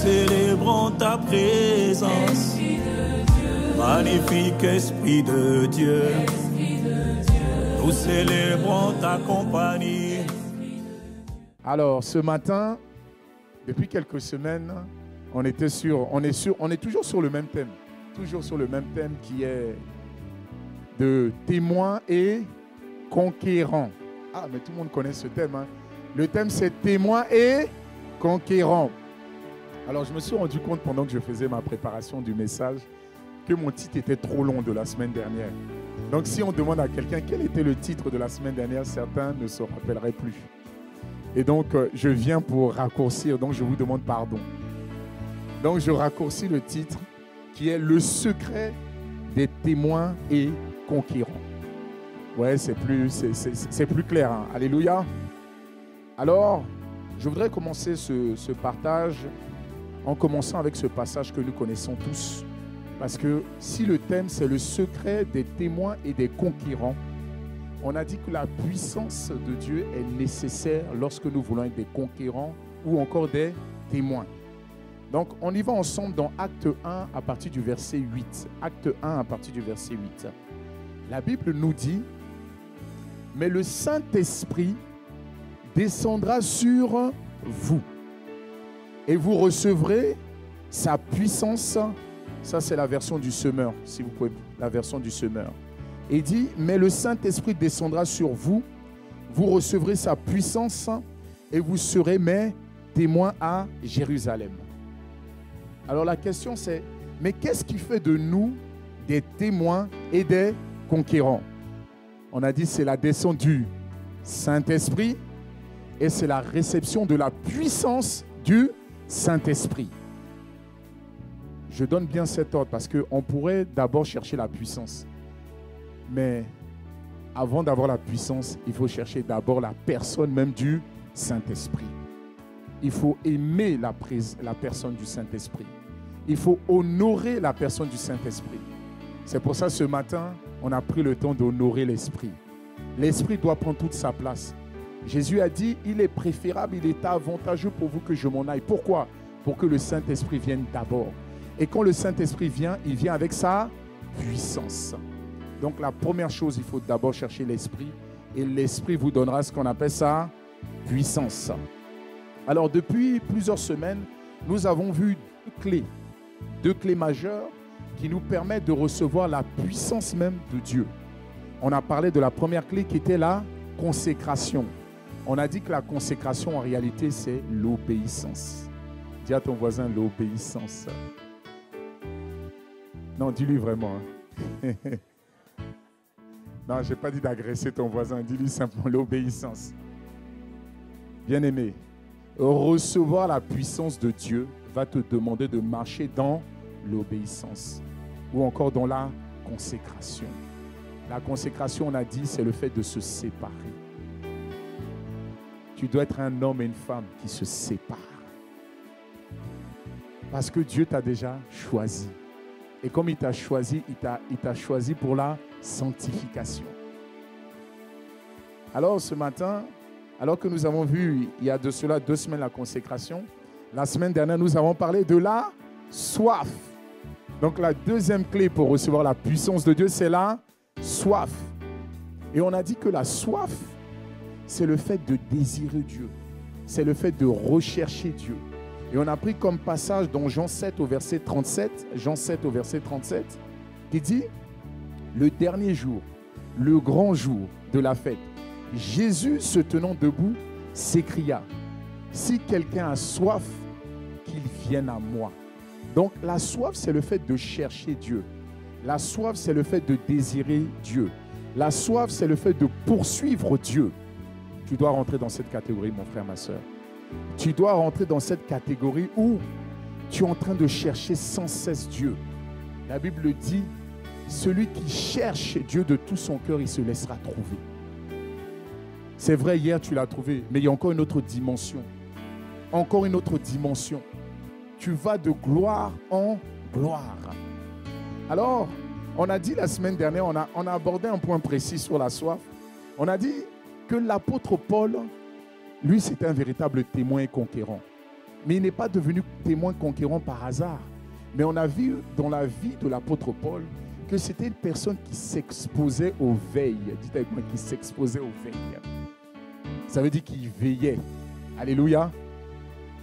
célébrons ta présence. Magnifique Esprit de Dieu, nous célébrons ta compagnie. Alors, ce matin, depuis quelques semaines, on est toujours sur le même thème. Toujours sur le même thème qui est de témoins et conquérants. Ah, mais tout le monde connaît ce thème. Hein. Le thème, c'est témoins et conquérants. Alors, je me suis rendu compte pendant que je faisais ma préparation du message que mon titre était trop long de la semaine dernière. Donc, si on demande à quelqu'un quel était le titre de la semaine dernière, certains ne se rappelleraient plus. Et donc, je viens pour raccourcir, donc je vous demande pardon. Donc, je raccourcis le titre qui est « Le secret des témoins et conquérants ». Ouais, c'est plus clair. Hein. Alléluia. Alors, je voudrais commencer ce partage en commençant avec ce passage que nous connaissons tous. Parce que si le thème, c'est le secret des témoins et des conquérants, on a dit que la puissance de Dieu est nécessaire lorsque nous voulons être des conquérants ou encore des témoins. Donc, on y va ensemble dans Acte 1 à partir du verset 8. Acte 1 à partir du verset 8. La Bible nous dit, « Mais le Saint-Esprit descendra sur vous et vous recevrez sa puissance. » Ça, c'est la version du semeur, si vous pouvez, la version du semeur. Il dit, mais le Saint-Esprit descendra sur vous, vous recevrez sa puissance et vous serez mes témoins à Jérusalem. Alors la question c'est, mais qu'est-ce qui fait de nous des témoins et des conquérants? On a dit c'est la descente du Saint-Esprit et c'est la réception de la puissance du Saint-Esprit. Je donne bien cet ordre parce qu'on pourrait d'abord chercher la puissance. Mais avant d'avoir la puissance, il faut chercher d'abord la personne même du Saint-Esprit. Il faut aimer la personne du Saint-Esprit. Il faut honorer la personne du Saint-Esprit. C'est pour ça ce matin, on a pris le temps d'honorer l'Esprit. L'Esprit doit prendre toute sa place. Jésus a dit, il est préférable, il est avantageux pour vous que je m'en aille. Pourquoi? Pour que le Saint-Esprit vienne d'abord. Et quand le Saint-Esprit vient, il vient avec sa puissance. Donc la première chose, il faut d'abord chercher l'Esprit. Et l'Esprit vous donnera ce qu'on appelle sa puissance. Alors depuis plusieurs semaines, nous avons vu deux clés majeures qui nous permettent de recevoir la puissance même de Dieu. On a parlé de la première clé qui était la consécration. On a dit que la consécration en réalité c'est l'obéissance. Dis à ton voisin l'obéissance. Non, dis-lui vraiment. Hein. Non, je n'ai pas dit d'agresser ton voisin. Dis-lui simplement l'obéissance. Bien-aimé, recevoir la puissance de Dieu va te demander de marcher dans l'obéissance ou encore dans la consécration. La consécration, on a dit, c'est le fait de se séparer. Tu dois être un homme et une femme qui se séparent. Parce que Dieu t'a déjà choisi. Et comme il t'a choisi, il t'a choisi pour la sanctification. Alors ce matin, alors que nous avons vu il y a de cela 2 semaines la consécration, la semaine dernière nous avons parlé de la soif. Donc la deuxième clé pour recevoir la puissance de Dieu, c'est la soif. Et on a dit que la soif, c'est le fait de désirer Dieu. C'est le fait de rechercher Dieu. Et on a pris comme passage dans Jean 7 au verset 37, Jean 7 au verset 37, qui dit, le dernier jour, le grand jour de la fête, Jésus se tenant debout s'écria, si quelqu'un a soif, qu'il vienne à moi. Donc la soif, c'est le fait de chercher Dieu. La soif, c'est le fait de désirer Dieu. La soif, c'est le fait de poursuivre Dieu. Tu dois rentrer dans cette catégorie, mon frère, ma soeur. Tu dois rentrer dans cette catégorie où tu es en train de chercher sans cesse Dieu. La Bible dit, celui qui cherche Dieu de tout son cœur, il se laissera trouver. C'est vrai, hier tu l'as trouvé, mais il y a encore une autre dimension. Encore une autre dimension. Tu vas de gloire en gloire. Alors, on a dit la semaine dernière, on a abordé un point précis sur la soif. On a dit que l'apôtre Paul, lui, c'était un véritable témoin et conquérant. Mais il n'est pas devenu témoin conquérant par hasard. Mais on a vu dans la vie de l'apôtre Paul que c'était une personne qui s'exposait aux veilles. Dites avec moi, qui s'exposait aux veilles. Ça veut dire qu'il veillait. Alléluia.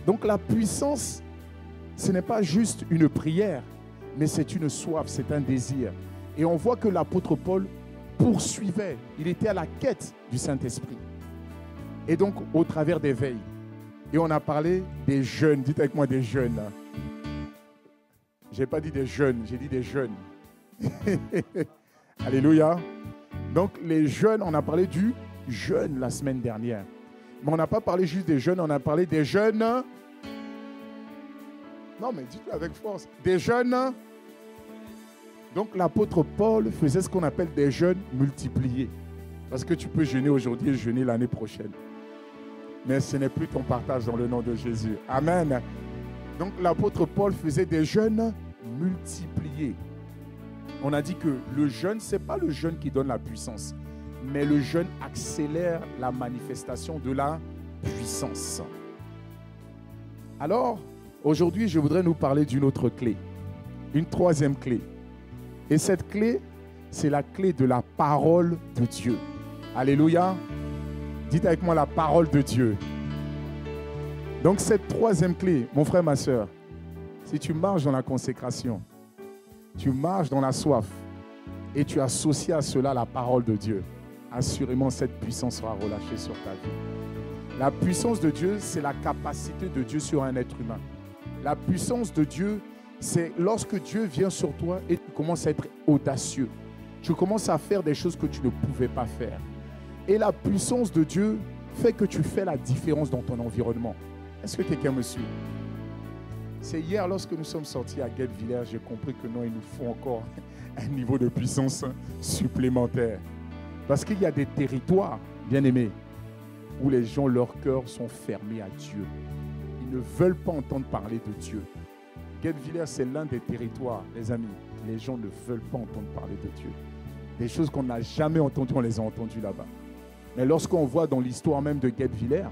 Donc la puissance, ce n'est pas juste une prière, mais c'est une soif, c'est un désir. Et on voit que l'apôtre Paul poursuivait. Il était à la quête du Saint-Esprit. Et donc, au travers des veilles. Et on a parlé des jeunes. Dites avec moi des jeunes. Je n'ai pas dit des jeunes, j'ai dit des jeunes. Alléluia. Donc, les jeunes, on a parlé du jeûne la semaine dernière. Mais on n'a pas parlé juste des jeunes, on a parlé des jeunes. Non, mais dites-le avec force. Des jeunes. Donc, l'apôtre Paul faisait ce qu'on appelle des jeûnes multipliés. Parce que tu peux jeûner aujourd'hui et jeûner l'année prochaine. Mais ce n'est plus ton partage dans le nom de Jésus. Amen. Donc, l'apôtre Paul faisait des jeûnes multipliés. On a dit que le jeûne, ce n'est pas le jeûne qui donne la puissance, mais le jeûne accélère la manifestation de la puissance. Alors, aujourd'hui, je voudrais nous parler d'une autre clé, une troisième clé. Et cette clé, c'est la clé de la parole de Dieu. Alléluia. Dites avec moi la parole de Dieu. Donc cette troisième clé, mon frère, ma soeur, si tu marches dans la consécration, tu marches dans la soif et tu associes à cela la parole de Dieu, assurément cette puissance sera relâchée sur ta vie. La puissance de Dieu, c'est la capacité de Dieu sur un être humain. La puissance de Dieu, c'est lorsque Dieu vient sur toi et tu commences à être audacieux. Tu commences à faire des choses que tu ne pouvais pas faire. Et la puissance de Dieu fait que tu fais la différence dans ton environnement. Est-ce que quelqu'un me suit? C'est hier, lorsque nous sommes sortis à Guebwiller, j'ai compris que non, il nous faut encore un niveau de puissance supplémentaire. Parce qu'il y a des territoires, bien aimés, où les gens, leurs cœurs sont fermés à Dieu. Ils ne veulent pas entendre parler de Dieu. Guebwiller, c'est l'un des territoires, les amis. Les gens ne veulent pas entendre parler de Dieu. Des choses qu'on n'a jamais entendues, on les a entendues là-bas. Mais lorsqu'on voit dans l'histoire même de Guebwiller,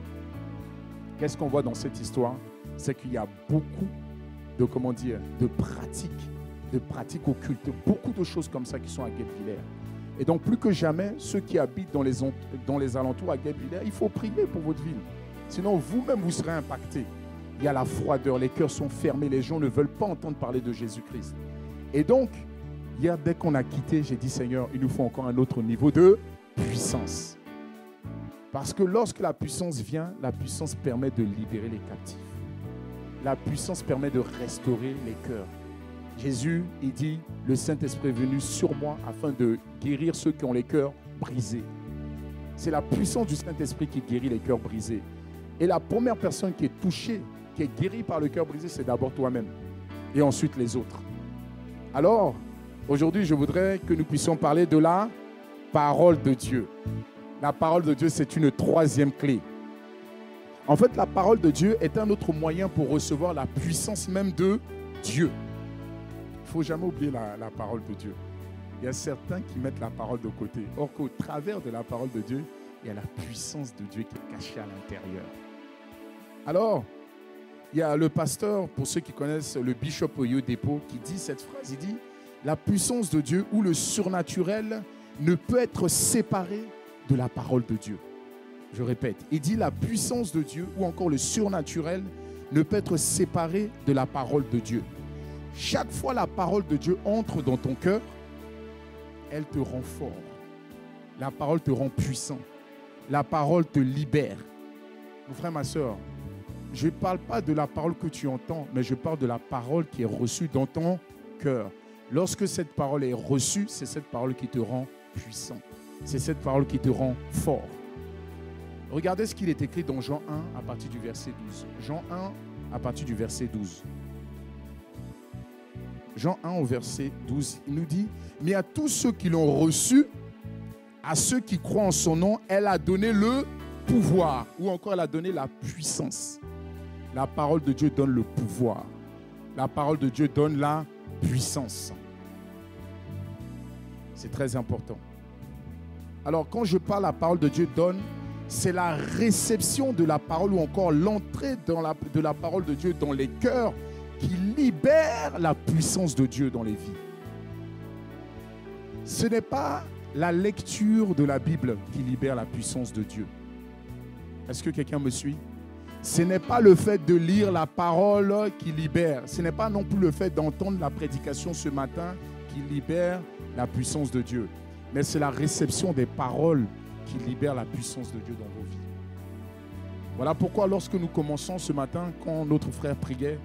qu'est-ce qu'on voit dans cette histoire? C'est qu'il y a beaucoup de, de pratiques occultes, beaucoup de choses comme ça qui sont à Guebwiller. Et donc, plus que jamais, ceux qui habitent dans les alentours à Guebwiller, il faut prier pour votre ville. Sinon, vous-même, vous serez impactés. Il y a la froideur, les cœurs sont fermés, les gens ne veulent pas entendre parler de Jésus-Christ. Et donc, hier, dès qu'on a quitté, j'ai dit, Seigneur, il nous faut encore un autre niveau de puissance. Parce que lorsque la puissance vient, la puissance permet de libérer les captifs. La puissance permet de restaurer les cœurs. Jésus, il dit, le Saint-Esprit est venu sur moi afin de guérir ceux qui ont les cœurs brisés. C'est la puissance du Saint-Esprit qui guérit les cœurs brisés. Et la première personne qui est touchée, qui est guérie par le cœur brisé, c'est d'abord toi-même. Et ensuite les autres. Alors, aujourd'hui, je voudrais que nous puissions parler de la parole de Dieu. La parole de Dieu, c'est une troisième clé. En fait, la parole de Dieu est un autre moyen pour recevoir la puissance même de Dieu. Il ne faut jamais oublier la parole de Dieu. Il y a certains qui mettent la parole de côté. Or qu'au travers de la parole de Dieu, il y a la puissance de Dieu qui est cachée à l'intérieur. Alors, il y a le pasteur, pour ceux qui connaissent le Bishop Oyedepo, qui dit cette phrase, il dit « La puissance de Dieu ou le surnaturel ne peut être séparé de la parole de Dieu. » Je répète, il dit la puissance de Dieu ou encore le surnaturel ne peut être séparé de la parole de Dieu. Chaque fois la parole de Dieu entre dans ton cœur, elle te rend fort. La parole te rend puissant. La parole te libère. Mon frère, ma soeur, je ne parle pas de la parole que tu entends, mais je parle de la parole qui est reçue dans ton cœur. Lorsque cette parole est reçue, c'est cette parole qui te rend puissant. C'est cette parole qui te rend fort. Regardez ce qu'il est écrit dans Jean 1 à partir du verset 12. Jean 1 à partir du verset 12. Jean 1 au verset 12, il nous dit « Mais à tous ceux qui l'ont reçu, à ceux qui croient en son nom, elle a donné le pouvoir. » Ou encore, elle a donné la puissance. La parole de Dieu donne le pouvoir. La parole de Dieu donne la puissance. C'est très important. Alors, quand je parle, la parole de Dieu donne, c'est la réception de la parole ou encore l'entrée de la parole de Dieu dans les cœurs qui libère la puissance de Dieu dans les vies. Ce n'est pas la lecture de la Bible qui libère la puissance de Dieu. Est-ce que quelqu'un me suit? Ce n'est pas le fait de lire la parole qui libère. Ce n'est pas non plus le fait d'entendre la prédication ce matin qui libère la puissance de Dieu. Mais c'est la réception des paroles qui libère la puissance de Dieu dans vos vies. Voilà pourquoi lorsque nous commençons ce matin, quand notre frère priait,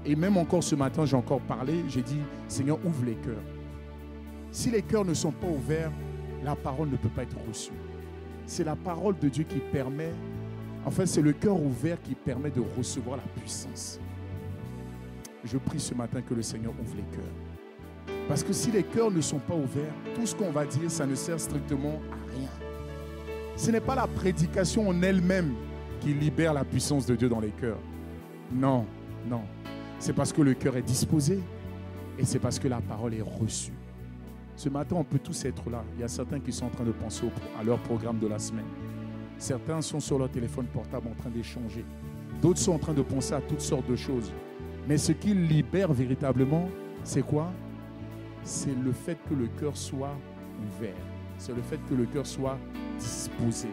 et même encore ce matin, j'ai encore parlé, j'ai dit, Seigneur, ouvre les cœurs. Si les cœurs ne sont pas ouverts, la parole ne peut pas être reçue. C'est la parole de Dieu qui permet, en fait, c'est le cœur ouvert qui permet de recevoir la puissance. Je prie ce matin que le Seigneur ouvre les cœurs. Parce que si les cœurs ne sont pas ouverts, tout ce qu'on va dire, ça ne sert strictement à rien. Ce n'est pas la prédication en elle-même qui libère la puissance de Dieu dans les cœurs. Non, non. C'est parce que le cœur est disposé et c'est parce que la parole est reçue. Ce matin, on peut tous être là. Il y a certains qui sont en train de penser à leur programme de la semaine. Certains sont sur leur téléphone portable en train d'échanger. D'autres sont en train de penser à toutes sortes de choses. Mais ce qui libère véritablement, c'est quoi? C'est le fait que le cœur soit ouvert. C'est le fait que le cœur soit disposé.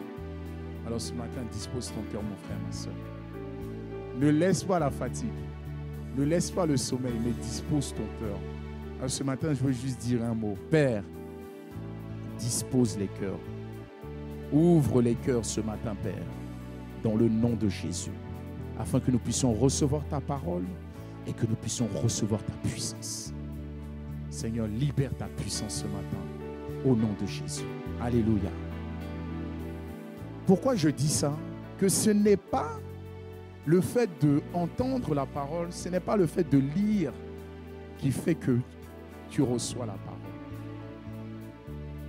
Alors ce matin, dispose ton cœur, mon frère, ma soeur. Ne laisse pas la fatigue. Ne laisse pas le sommeil, mais dispose ton cœur. Alors ce matin, je veux juste dire un mot. Père, dispose les cœurs. Ouvre les cœurs ce matin, Père, dans le nom de Jésus, afin que nous puissions recevoir ta parole et que nous puissions recevoir ta puissance. Seigneur, libère ta puissance ce matin, au nom de Jésus. Alléluia. Pourquoi je dis ça? Que ce n'est pas le fait d'entendre la parole, ce n'est pas le fait de lire qui fait que tu reçois la parole.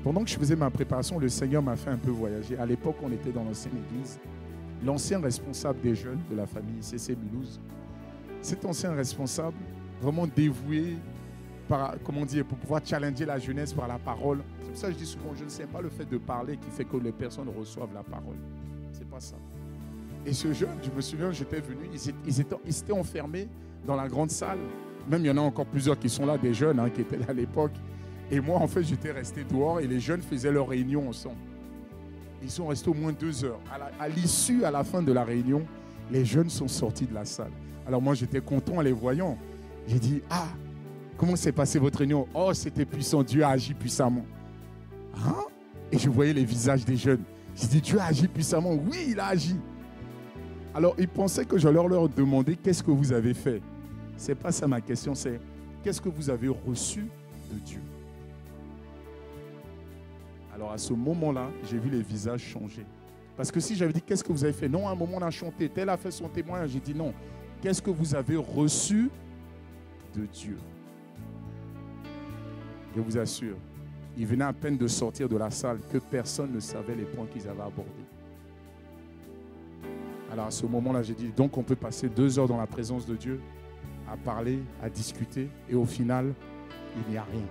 Pendant que je faisais ma préparation, le Seigneur m'a fait un peu voyager. À l'époque, on était dans l'ancienne église. L'ancien responsable des jeunes de la famille CC Mulhouse, cet ancien responsable, vraiment dévoué pour pouvoir challenger la jeunesse par la parole. C'est pour ça que je dis souvent, je ne sais pas le fait de parler qui fait que les personnes reçoivent la parole. C'est pas ça. Et ce jeune, je me souviens, j'étais venu, ils étaient enfermés dans la grande salle. Même il y en a encore plusieurs qui sont là, des jeunes qui étaient là à l'époque. Et moi, en fait, j'étais resté dehors et les jeunes faisaient leur réunion ensemble. Ils sont restés au moins 2 heures. À l'issue, à la fin de la réunion, les jeunes sont sortis de la salle. Alors moi, j'étais content en les voyant. J'ai dit, comment s'est passée votre réunion? Oh, c'était puissant, Dieu a agi puissamment. Et je voyais les visages des jeunes. J'ai dit, Dieu a agi puissamment. Oui, il a agi. Alors, ils pensaient que je leur demandais, qu'est-ce que vous avez fait? Ce n'est pas ça ma question, c'est qu'est-ce que vous avez reçu de Dieu? Alors, à ce moment-là, j'ai vu les visages changer. Parce que si j'avais dit, qu'est-ce que vous avez fait? Non, à un moment, on a chanté, tel a fait son témoignage. J'ai dit, non, qu'est-ce que vous avez reçu de Dieu? Je vous assure, ils venaient à peine de sortir de la salle que personne ne savait les points qu'ils avaient abordés. Alors à ce moment-là, j'ai dit, donc on peut passer 2 heures dans la présence de Dieu à parler, à discuter, et au final, il n'y a rien.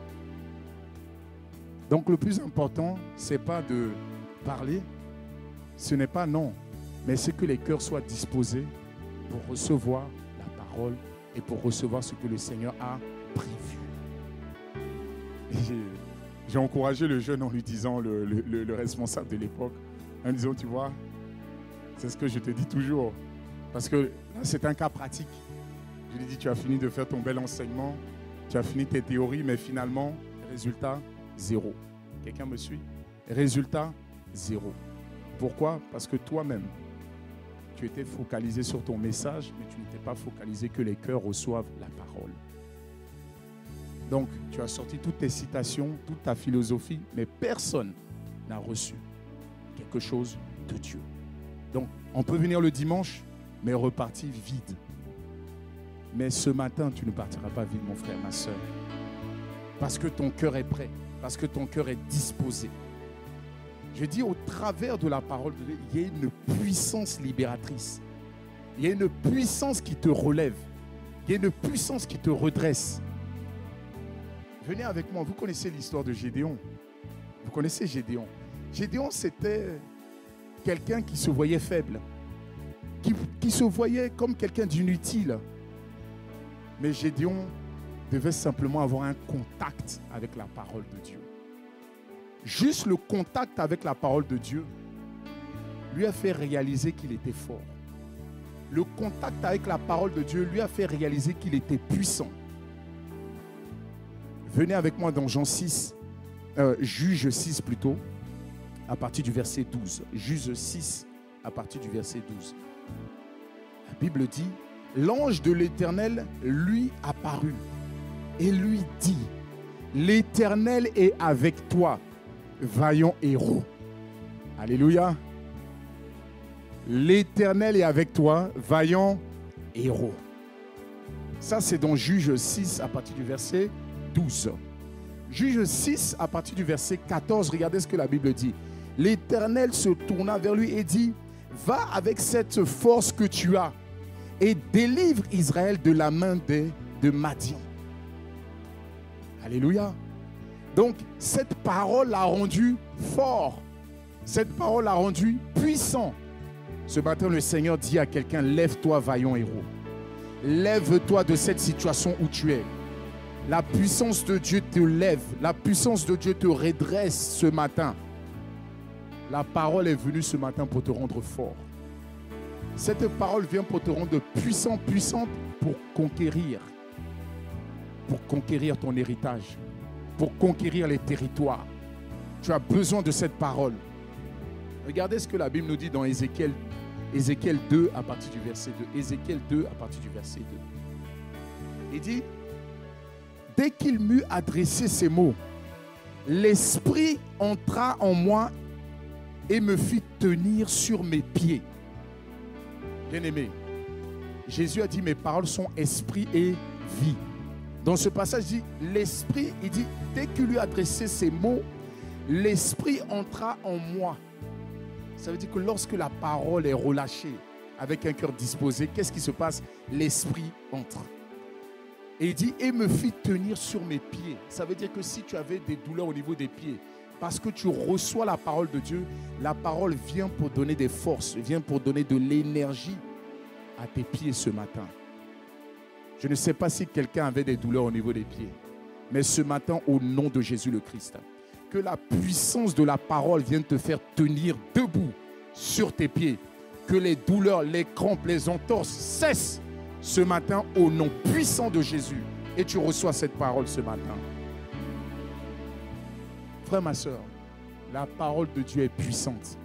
Donc le plus important, ce n'est pas de parler, ce n'est pas non, mais c'est que les cœurs soient disposés pour recevoir la parole et pour recevoir ce que le Seigneur a prévu. J'ai encouragé le jeune en lui disant, le responsable de l'époque, en lui disant, tu vois, c'est ce que je te dis toujours. Parce que là, c'est un cas pratique. Je lui ai dit, tu as fini de faire ton bel enseignement, tu as fini tes théories, mais finalement, résultat, 0. Quelqu'un me suit? Résultat, 0. Pourquoi? Parce que toi-même, tu étais focalisé sur ton message, mais tu n'étais pas focalisé que les cœurs reçoivent la parole. Donc, tu as sorti toutes tes citations, toute ta philosophie, mais personne n'a reçu quelque chose de Dieu. Donc, on peut venir le dimanche, mais repartir vide. Mais ce matin, tu ne partiras pas vide, mon frère, ma soeur. Parce que ton cœur est prêt, parce que ton cœur est disposé. Je dis, au travers de la parole de Dieu, il y a une puissance libératrice. Il y a une puissance qui te relève. Il y a une puissance qui te redresse. Venez avec moi, vous connaissez l'histoire de Gédéon. Vous connaissez Gédéon. Gédéon, c'était quelqu'un qui se voyait faible, qui se voyait comme quelqu'un d'inutile. Mais Gédéon devait simplement avoir un contact avec la parole de Dieu. Juste le contact avec la parole de Dieu lui a fait réaliser qu'il était fort. Le contact avec la parole de Dieu lui a fait réaliser qu'il était puissant. Venez avec moi dans Jean 6, Juge 6 plutôt, à partir du verset 12. Juge 6, à partir du verset 12. La Bible dit, l'ange de l'Éternel lui apparut et lui dit, l'Éternel est avec toi, vaillant héros. Alléluia. L'Éternel est avec toi, vaillant héros. Ça, c'est dans Juge 6 à partir du verset 12. Juge 6 à partir du verset 14, regardez ce que la Bible dit. L'Éternel se tourna vers lui et dit, va avec cette force que tu as et délivre Israël de la main de Madian. Alléluia. Donc, cette parole l'a rendu fort. Cette parole l'a rendu puissant. Ce matin, le Seigneur dit à quelqu'un, lève-toi, vaillant héros. Lève-toi de cette situation où tu es. La puissance de Dieu te lève. La puissance de Dieu te redresse ce matin. La parole est venue ce matin pour te rendre fort. Cette parole vient pour te rendre puissant, puissante pour conquérir. Pour conquérir ton héritage. Pour conquérir les territoires. Tu as besoin de cette parole. Regardez ce que la Bible nous dit dans Ézéchiel 2 à partir du verset 2. Ézéchiel 2 à partir du verset 2. Il dit, dès qu'il m'eut adressé ces mots, l'Esprit entra en moi et me fit tenir sur mes pieds. Bien-aimé, Jésus a dit, mes paroles sont esprit et vie. Dans ce passage, il dit, l'Esprit, il dit, dès qu'il lui a adressé ces mots, l'Esprit entra en moi. Ça veut dire que lorsque la parole est relâchée avec un cœur disposé, qu'est-ce qui se passe? L'Esprit entre. Et il dit, et me fit tenir sur mes pieds. Ça veut dire que si tu avais des douleurs au niveau des pieds, parce que tu reçois la parole de Dieu, la parole vient pour donner des forces, vient pour donner de l'énergie à tes pieds ce matin. Je ne sais pas si quelqu'un avait des douleurs au niveau des pieds, mais ce matin, au nom de Jésus le Christ, que la puissance de la parole vienne te faire tenir debout sur tes pieds. Que les douleurs, les crampes, les entorses cessent ce matin au nom puissant de Jésus. Et tu reçois cette parole ce matin. Frère, ma soeur, la parole de Dieu est puissante.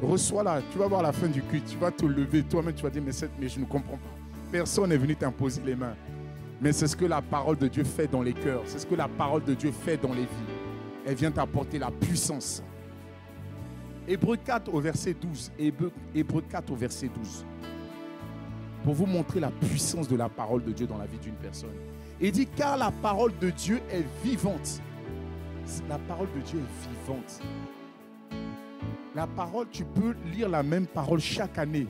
Reçois-la. Tu vas voir la fin du culte. Tu vas te lever. Toi-même, tu vas dire, mais je ne comprends pas. Personne n'est venu t'imposer les mains. Mais c'est ce que la parole de Dieu fait dans les cœurs. C'est ce que la parole de Dieu fait dans les vies. Elle vient t'apporter la puissance. Hébreux 4 au verset 12. Hébreux 4 au verset 12. Pour vous montrer la puissance de la parole de Dieu dans la vie d'une personne. Il dit, car la parole de Dieu est vivante. La parole de Dieu est vivante. La parole, tu peux lire la même parole chaque année,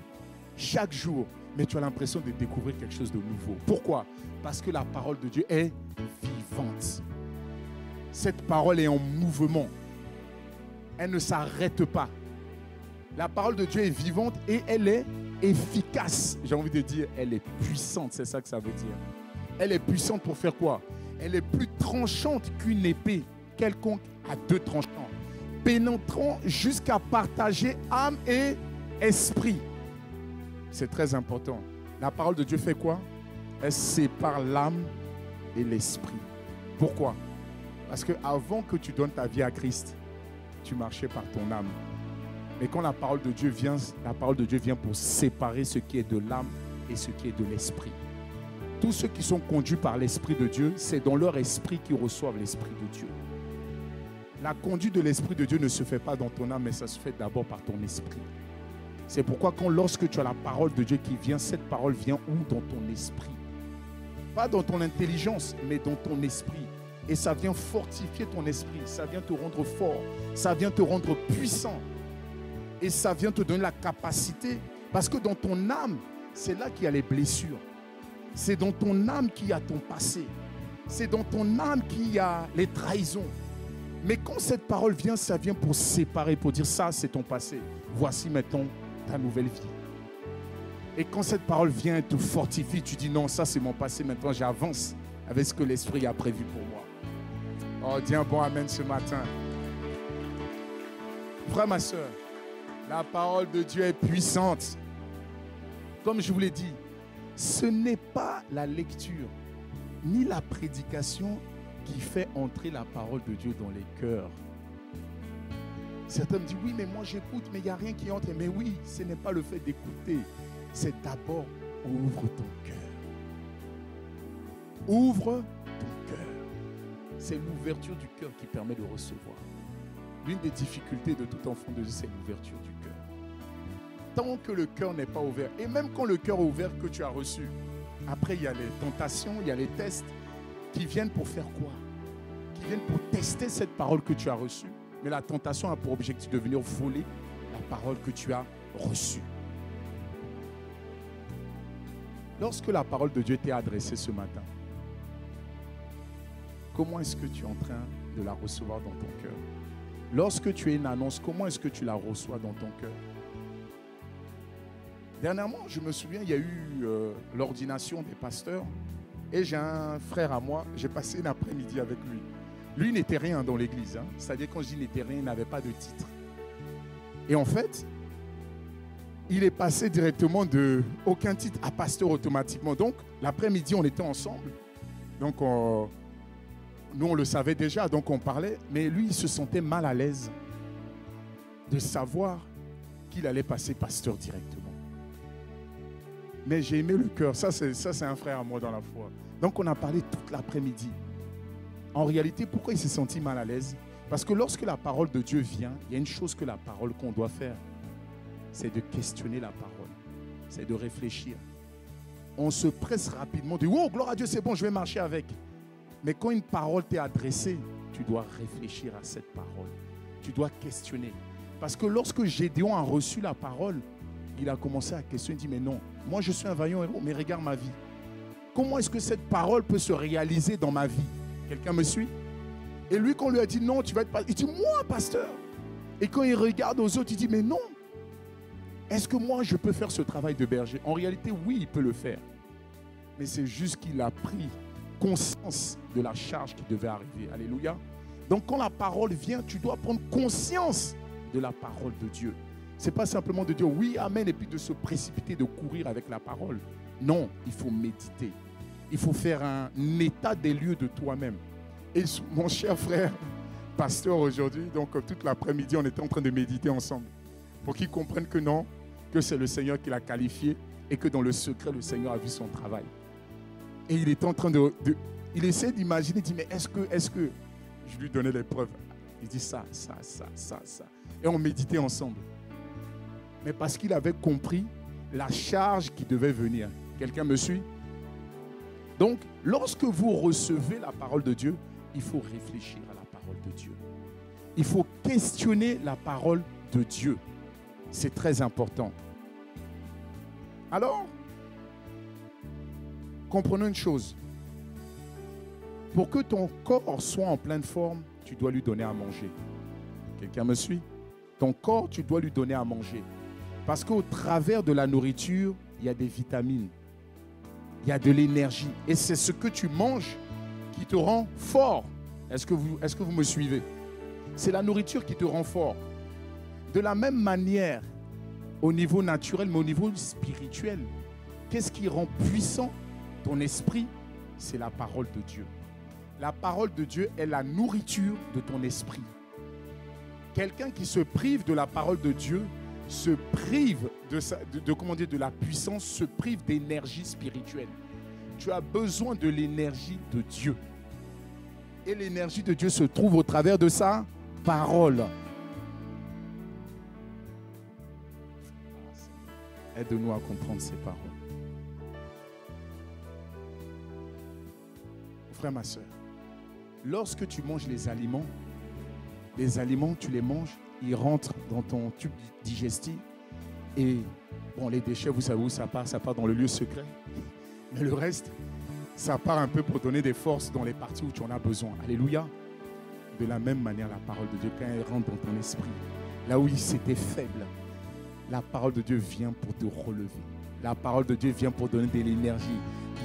chaque jour, mais tu as l'impression de découvrir quelque chose de nouveau. Pourquoi? Parce que la parole de Dieu est vivante. Cette parole est en mouvement. Elle ne s'arrête pas. La parole de Dieu est vivante et elle est efficace. J'ai envie de dire, elle est puissante. C'est ça que ça veut dire. Elle est puissante pour faire quoi? Elle est plus tranchante qu'une épée quelconque à deux tranchants, pénétrant jusqu'à partager âme et esprit. C'est très important. La parole de Dieu fait quoi? Elle sépare l'âme et l'esprit. Pourquoi? Parce qu'avant que tu donnes ta vie à Christ, tu marchais par ton âme. Mais quand la parole de Dieu vient pour séparer ce qui est de l'âme et ce qui est de l'esprit. Tous ceux qui sont conduits par l'Esprit de Dieu, c'est dans leur esprit qu'ils reçoivent l'Esprit de Dieu. La conduite de l'Esprit de Dieu ne se fait pas dans ton âme, mais ça se fait d'abord par ton esprit. C'est pourquoi lorsque tu as la parole de Dieu qui vient, cette parole vient où? Dans ton esprit. Pas dans ton intelligence, mais dans ton esprit. Et ça vient fortifier ton esprit, ça vient te rendre fort, ça vient te rendre puissant. Et ça vient te donner la capacité. Parce que dans ton âme, c'est là qu'il y a les blessures. C'est dans ton âme qu'il y a ton passé. C'est dans ton âme qu'il y a les trahisons. Mais quand cette parole vient, ça vient pour séparer, pour dire ça, c'est ton passé. Voici maintenant ta nouvelle vie. Et quand cette parole vient et te fortifie, tu dis non, ça c'est mon passé, maintenant j'avance avec ce que l'Esprit a prévu pour moi. Oh, dis un bon amen ce matin. Frère, ma soeur, la parole de Dieu est puissante. Comme je vous l'ai dit, ce n'est pas la lecture ni la prédication qui fait entrer la parole de Dieu dans les cœurs. Certains me disent, oui, mais moi j'écoute, mais il n'y a rien qui entre. Mais oui, ce n'est pas le fait d'écouter. C'est d'abord, ouvre ton cœur. Ouvre ton cœur. C'est l'ouverture du cœur qui permet de recevoir. L'une des difficultés de tout enfant de Dieu, c'est l'ouverture du cœur. Tant que le cœur n'est pas ouvert, et même quand le cœur est ouvert que tu as reçu, après il y a les tentations, il y a les tests qui viennent pour faire quoi? Qui viennent pour tester cette parole que tu as reçue. Mais la tentation a pour objectif de venir voler la parole que tu as reçue. Lorsque la parole de Dieu t'est adressée ce matin, comment est-ce que tu es en train de la recevoir dans ton cœur? Lorsque tu as une annonce, comment est-ce que tu la reçois dans ton cœur? Dernièrement, je me souviens, il y a eu l'ordination des pasteurs et j'ai un frère à moi, j'ai passé une après-midi avec lui. Lui n'était rien dans l'église, hein. C'est-à-dire quand je dis n'était rien, il n'avait pas de titre. Et en fait, il est passé directement de aucun titre à pasteur automatiquement. Donc, l'après-midi, on était ensemble. Donc, nous, on le savait déjà, donc on parlait. Mais lui, il se sentait mal à l'aise de savoir qu'il allait passer pasteur directement. Mais j'ai aimé le cœur. Ça, c'est un frère à moi dans la foi. Donc, on a parlé toute l'après-midi. En réalité, pourquoi il s'est senti mal à l'aise? Parce que lorsque la parole de Dieu vient, il y a une chose que la parole qu'on doit faire. C'est de questionner la parole. C'est de réfléchir. On se presse rapidement de « Oh, gloire à Dieu, c'est bon, je vais marcher avec ». Mais quand une parole t'est adressée, tu dois réfléchir à cette parole. Tu dois questionner. Parce que lorsque Gédéon a reçu la parole, il a commencé à questionner. Il dit « Mais non, moi je suis un vaillant héros, mais regarde ma vie. Comment est-ce que cette parole peut se réaliser dans ma vie ?» Quelqu'un me suit? Et lui, quand on lui a dit « Non, tu vas être pasteur », il dit « Moi, pasteur ». Et quand il regarde aux autres, il dit « Mais non. Est-ce que moi, je peux faire ce travail de berger ?» En réalité, oui, il peut le faire. Mais c'est juste qu'il a pris conscience de la charge qui devait arriver. Alléluia. Donc, quand la parole vient, tu dois prendre conscience de la parole de Dieu. Ce n'est pas simplement de dire oui, amen, et puis de se précipiter, de courir avec la parole. Non, il faut méditer. Il faut faire un état des lieux de toi-même. Et mon cher frère, pasteur aujourd'hui, donc toute l'après-midi, on était en train de méditer ensemble. Pour qu'il comprenne que non, que c'est le Seigneur qui l'a qualifié et que dans le secret, le Seigneur a vu son travail. Et il était en train il essaie d'imaginer, il dit, mais est-ce que je lui donnais les preuves? Il dit ça. Et on méditait ensemble. Mais parce qu'il avait compris la charge qui devait venir. Quelqu'un me suit? Donc, lorsque vous recevez la parole de Dieu, il faut réfléchir à la parole de Dieu. Il faut questionner la parole de Dieu. C'est très important. Alors, comprenons une chose. Pour que ton corps soit en pleine forme, tu dois lui donner à manger. Quelqu'un me suit? Ton corps, tu dois lui donner à manger. Parce qu'au travers de la nourriture, il y a des vitamines. Il y a de l'énergie. Et c'est ce que tu manges qui te rend fort. Est-ce que vous me suivez? C'est la nourriture qui te rend fort. De la même manière, au niveau naturel, mais au niveau spirituel, qu'est-ce qui rend puissant ton esprit? C'est la parole de Dieu. La parole de Dieu est la nourriture de ton esprit. Quelqu'un qui se prive de la parole de Dieu se prive de la puissance, se prive d'énergie spirituelle. Tu as besoin de l'énergie de Dieu. Et l'énergie de Dieu se trouve au travers de sa parole. Aide-nous à comprendre ces paroles. Frère, ma soeur, lorsque tu manges les aliments, tu les manges, ils rentrent dans ton tube digestif. Et bon, les déchets, vous savez où ça part dans le lieu secret. Mais le reste, ça part un peu pour donner des forces dans les parties où tu en as besoin. Alléluia. De la même manière, la parole de Dieu, quand elle rentre dans ton esprit, là où c'était faible, la parole de Dieu vient pour te relever. La parole de Dieu vient pour donner de l'énergie.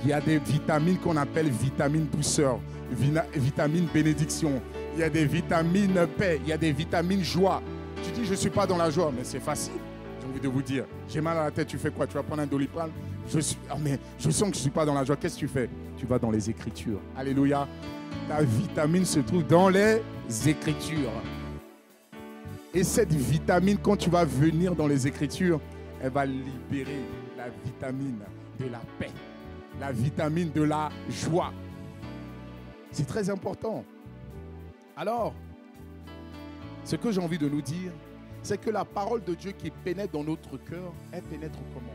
Il y a des vitamines qu'on appelle vitamines douceur, vitamines bénédiction. Il y a des vitamines paix, il y a des vitamines joie. Tu dis, je ne suis pas dans la joie, mais c'est facile. J'ai envie de vous dire, j'ai mal à la tête, tu fais quoi? Tu vas prendre un Doliprane? Mais je sens que je ne suis pas dans la joie. Qu'est-ce que tu fais? Tu vas dans les Écritures. Alléluia. Ta vitamine se trouve dans les Écritures. Et cette vitamine, quand tu vas venir dans les Écritures, elle va libérer la vitamine de la paix, la vitamine de la joie. C'est très important. Alors, ce que j'ai envie de nous dire, c'est que la parole de Dieu qui pénètre dans notre cœur, elle pénètre comment?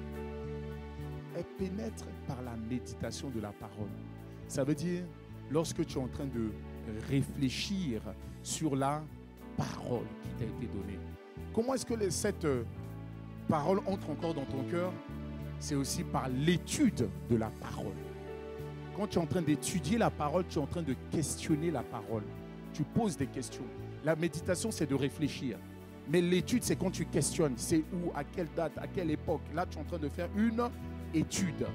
Elle pénètre par la méditation de la parole. Ça veut dire, lorsque tu es en train de réfléchir sur la parole qui t'a été donnée. Comment est-ce que cette parole entre encore dans ton cœur? C'est aussi par l'étude de la parole. Quand tu es en train d'étudier la parole, tu es en train de questionner la parole. Tu poses des questions. La méditation, c'est de réfléchir. Mais l'étude, c'est quand tu questionnes. C'est où, à quelle date, à quelle époque. Là, tu es en train de faire une étude.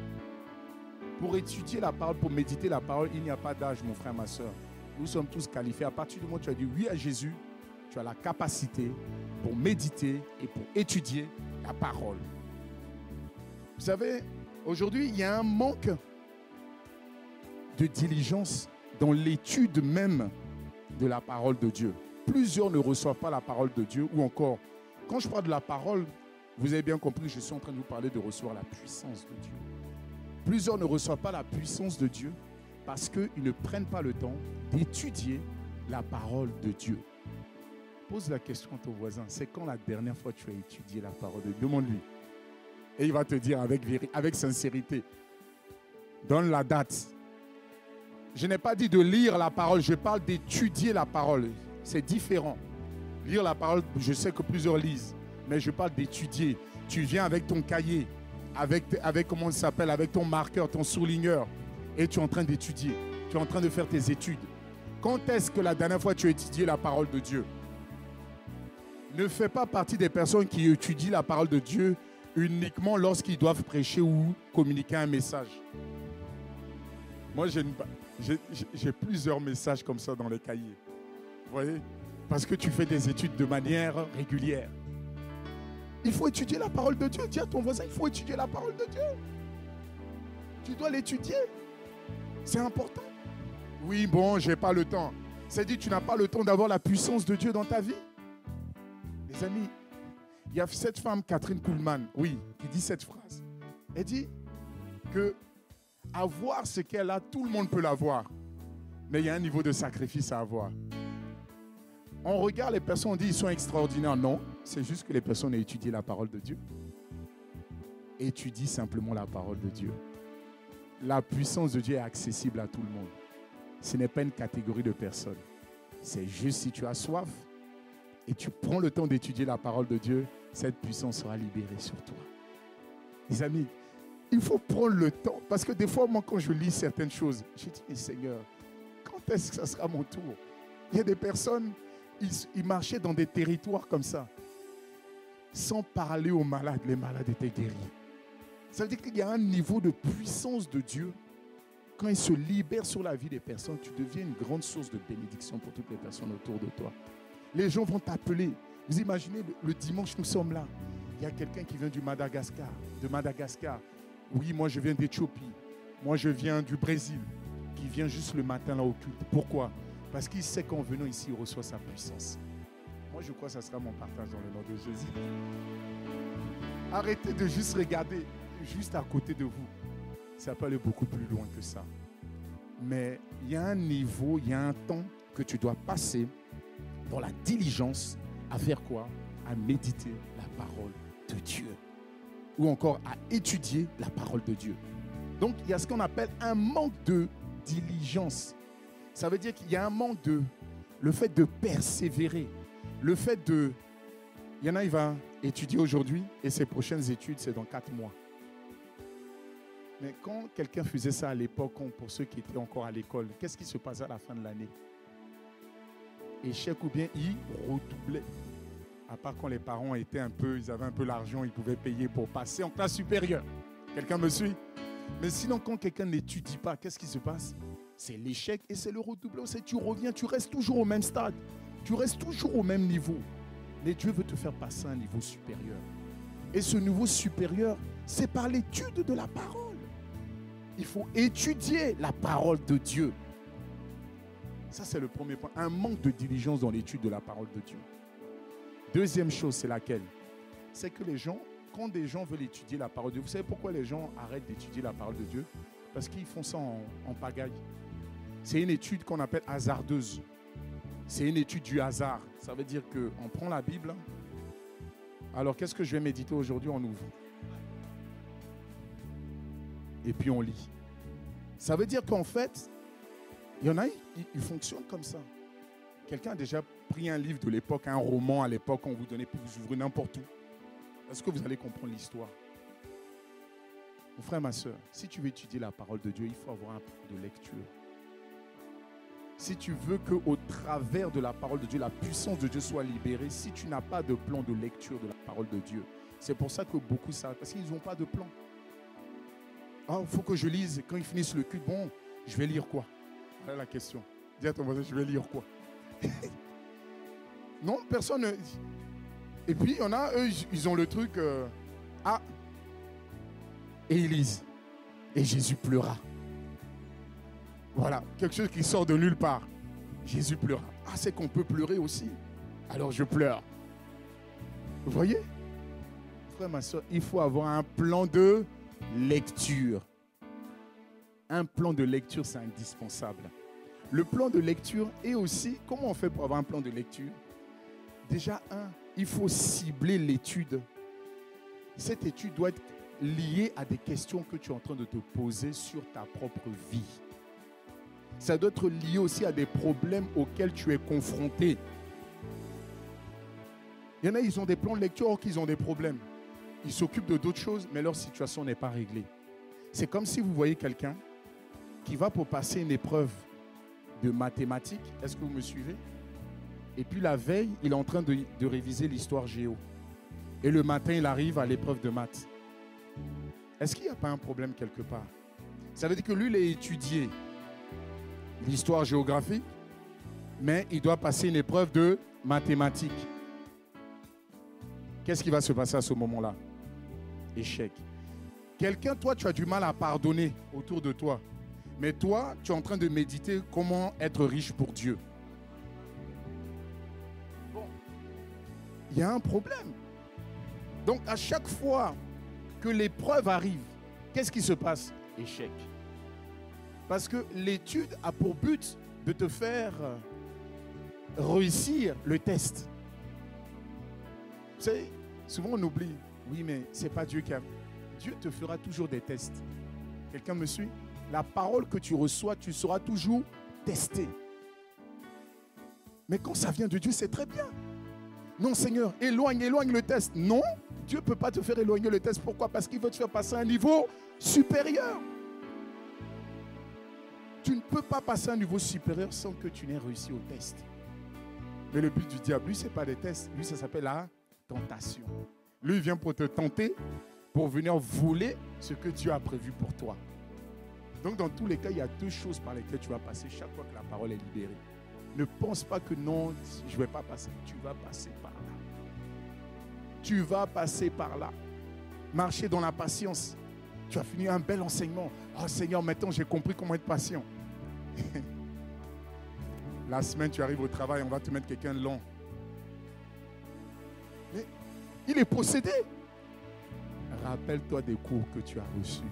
Pour étudier la parole, pour méditer la parole, il n'y a pas d'âge, mon frère, ma soeur. Nous sommes tous qualifiés. À partir du moment où tu as dit oui à Jésus, tu as la capacité pour méditer et pour étudier la parole. Vous savez, aujourd'hui, il y a un manque de diligence dans l'étude même de la parole de Dieu. Plusieurs ne reçoivent pas la parole de Dieu, ou encore, quand je parle de la parole, vous avez bien compris, je suis en train de vous parler de recevoir la puissance de Dieu. Plusieurs ne reçoivent pas la puissance de Dieu parce qu'ils ne prennent pas le temps d'étudier la parole de Dieu. Pose la question à ton voisin, c'est quand la dernière fois tu as étudié la parole de Dieu? Demande-lui. Et il va te dire avec sincérité. Donne la date. Je n'ai pas dit de lire la parole, je parle d'étudier la parole. C'est différent. Lire la parole, je sais que plusieurs lisent, mais je parle d'étudier. Tu viens avec ton cahier, avec comment ça s'appelle, avec ton marqueur, ton surligneur, et tu es en train d'étudier. Tu es en train de faire tes études. Quand est-ce que la dernière fois tu as étudié la parole de Dieu? Ne fais pas partie des personnes qui étudient la parole de Dieu uniquement lorsqu'ils doivent prêcher ou communiquer un message. Moi, j'ai plusieurs messages comme ça dans les cahiers. Vous voyez? Parce que tu fais des études de manière régulière. Il faut étudier la parole de Dieu. Dis à ton voisin, il faut étudier la parole de Dieu. Tu dois l'étudier. C'est important. Oui, bon, je n'ai pas le temps. C'est-à-dire, tu n'as pas le temps d'avoir la puissance de Dieu dans ta vie. Les amis, il y a cette femme, Catherine Kuhlman, oui, qui dit cette phrase. Elle dit que avoir ce qu'elle a, tout le monde peut l'avoir. Mais il y a un niveau de sacrifice à avoir. On regarde les personnes, on dit ils sont extraordinaires. Non, c'est juste que les personnes ont étudié la parole de Dieu. Étudie simplement la parole de Dieu. La puissance de Dieu est accessible à tout le monde. Ce n'est pas une catégorie de personnes. C'est juste si tu as soif et tu prends le temps d'étudier la parole de Dieu, cette puissance sera libérée sur toi. Les amis, il faut prendre le temps. Parce que des fois, moi, quand je lis certaines choses, je dis, mais Seigneur, quand est-ce que ça sera mon tour? Il y a des personnes, ils marchaient dans des territoires comme ça, sans parler aux malades. Les malades étaient guéris. Ça veut dire qu'il y a un niveau de puissance de Dieu. Quand il se libère sur la vie des personnes, tu deviens une grande source de bénédiction pour toutes les personnes autour de toi. Les gens vont t'appeler. Vous imaginez, le dimanche, nous sommes là. Il y a quelqu'un qui vient de Madagascar. Oui, moi, je viens d'Éthiopie. Moi, je viens du Brésil. Qui vient juste le matin là au culte. Pourquoi? Parce qu'il sait qu'en venant ici, il reçoit sa puissance. Moi, je crois que ça sera mon partage dans le nom de Jésus. Arrêtez de juste regarder juste à côté de vous. Ça peut aller beaucoup plus loin que ça. Mais il y a un niveau, il y a un temps que tu dois passer dans la diligence à faire quoi? À méditer la parole de Dieu. Ou encore à étudier la parole de Dieu. Donc, il y a ce qu'on appelle un manque de diligence. Ça veut dire qu'il y a un manque de... Le fait de persévérer. Le fait de... Il y en a, il va étudier aujourd'hui et ses prochaines études, c'est dans 4 mois. Mais quand quelqu'un faisait ça à l'époque, pour ceux qui étaient encore à l'école, qu'est-ce qui se passait à la fin de l'année? échec ou bien ils redoublaient. À part quand les parents étaient ils avaient un peu l'argent, ils pouvaient payer pour passer en classe supérieure. Quelqu'un me suit? Mais sinon, quand quelqu'un n'étudie pas, qu'est-ce qui se passe? C'est l'échec et c'est le redoublement. C'est tu reviens, tu restes toujours au même stade. Tu restes toujours au même niveau. Mais Dieu veut te faire passer à un niveau supérieur. Et ce niveau supérieur, c'est par l'étude de la parole. Il faut étudier la parole de Dieu. Ça, c'est le premier point. Un manque de diligence dans l'étude de la parole de Dieu. Deuxième chose, c'est laquelle? C'est que les gens, quand des gens veulent étudier la parole de Dieu, vous savez pourquoi les gens arrêtent d'étudier la parole de Dieu? Parce qu'ils font ça en pagaille. C'est une étude qu'on appelle hasardeuse. C'est une étude du hasard. Ça veut dire qu'on prend la Bible. Alors, qu'est-ce que je vais méditer aujourd'hui? On ouvre. Et puis, on lit. Ça veut dire qu'en fait, il y en a, ils fonctionnent comme ça. Quelqu'un a déjà pris un livre de l'époque, un roman à l'époque, on vous donnait pour vous ouvrir n'importe où. Est-ce que vous allez comprendre l'histoire? Mon frère, ma soeur, si tu veux étudier la parole de Dieu, il faut avoir un plan de lecture. Si tu veux qu'au travers de la parole de Dieu, la puissance de Dieu soit libérée, si tu n'as pas de plan de lecture de la parole de Dieu, c'est pour ça que beaucoup savent, parce qu'ils n'ont pas de plan. Ah, il faut que je lise, quand ils finissent le culte, bon, je vais lire quoi? Voilà la question. Dis à ton voisin, je vais lire quoi? Non, personne. Et puis, il y en a, eux, ils ont le truc. Et ils lisent. Et Jésus pleura. Voilà, quelque chose qui sort de nulle part. Jésus pleura. Ah, c'est qu'on peut pleurer aussi. Alors je pleure. Vous voyez? Frère, ma soeur, il faut avoir un plan de lecture. Un plan de lecture, c'est indispensable. Le plan de lecture est aussi, comment on fait pour avoir un plan de lecture? Déjà, il faut cibler l'étude. Cette étude doit être liée à des questions que tu es en train de te poser sur ta propre vie. Ça doit être lié aussi à des problèmes auxquels tu es confronté. Il y en a, ils ont des plans de lecture or qu'ils ont des problèmes. Ils s'occupent de d'autres choses, mais leur situation n'est pas réglée. C'est comme si vous voyez quelqu'un qui va pour passer une épreuve de mathématiques. Est-ce que vous me suivez? Et puis la veille, il est en train de réviser l'histoire géo. Et le matin, il arrive à l'épreuve de maths. Est-ce qu'il n'y a pas un problème quelque part? Ça veut dire que lui, il a étudié l'histoire géographique, mais il doit passer une épreuve de mathématiques. Qu'est-ce qui va se passer à ce moment-là? Échec. Quelqu'un, toi, tu as du mal à pardonner autour de toi. Mais toi, tu es en train de méditer comment être riche pour Dieu. Bon, il y a un problème. Donc, à chaque fois que l'épreuve arrive, qu'est-ce qui se passe? Échec. Parce que l'étude a pour but de te faire réussir le test. Vous savez, souvent on oublie. Oui, mais ce n'est pas Dieu qui a... Dieu te fera toujours des tests. Quelqu'un me suit? La parole que tu reçois, tu seras toujours testé. Mais quand ça vient de Dieu, c'est très bien. Non, Seigneur, éloigne le test. Non, Dieu ne peut pas te faire éloigner le test. Pourquoi? Parce qu'il veut te faire passer à un niveau supérieur. Tu ne peux pas passer à un niveau supérieur sans que tu n'aies réussi au test. Mais le but du diable, lui, ce n'est pas des tests. Lui, ça s'appelle la tentation. Lui, il vient pour te tenter, pour venir voler ce que Dieu a prévu pour toi. Donc, dans tous les cas, il y a deux choses par lesquelles tu vas passer chaque fois que la parole est libérée. Ne pense pas que non, je ne vais pas passer. Tu vas passer par là. Tu vas passer par là. Marcher dans la patience. Tu as fini un bel enseignement. Oh Seigneur, maintenant j'ai compris comment être patient. La semaine, tu arrives au travail, on va te mettre quelqu'un de long. Mais il est possédé. Rappelle-toi des cours que tu as reçus.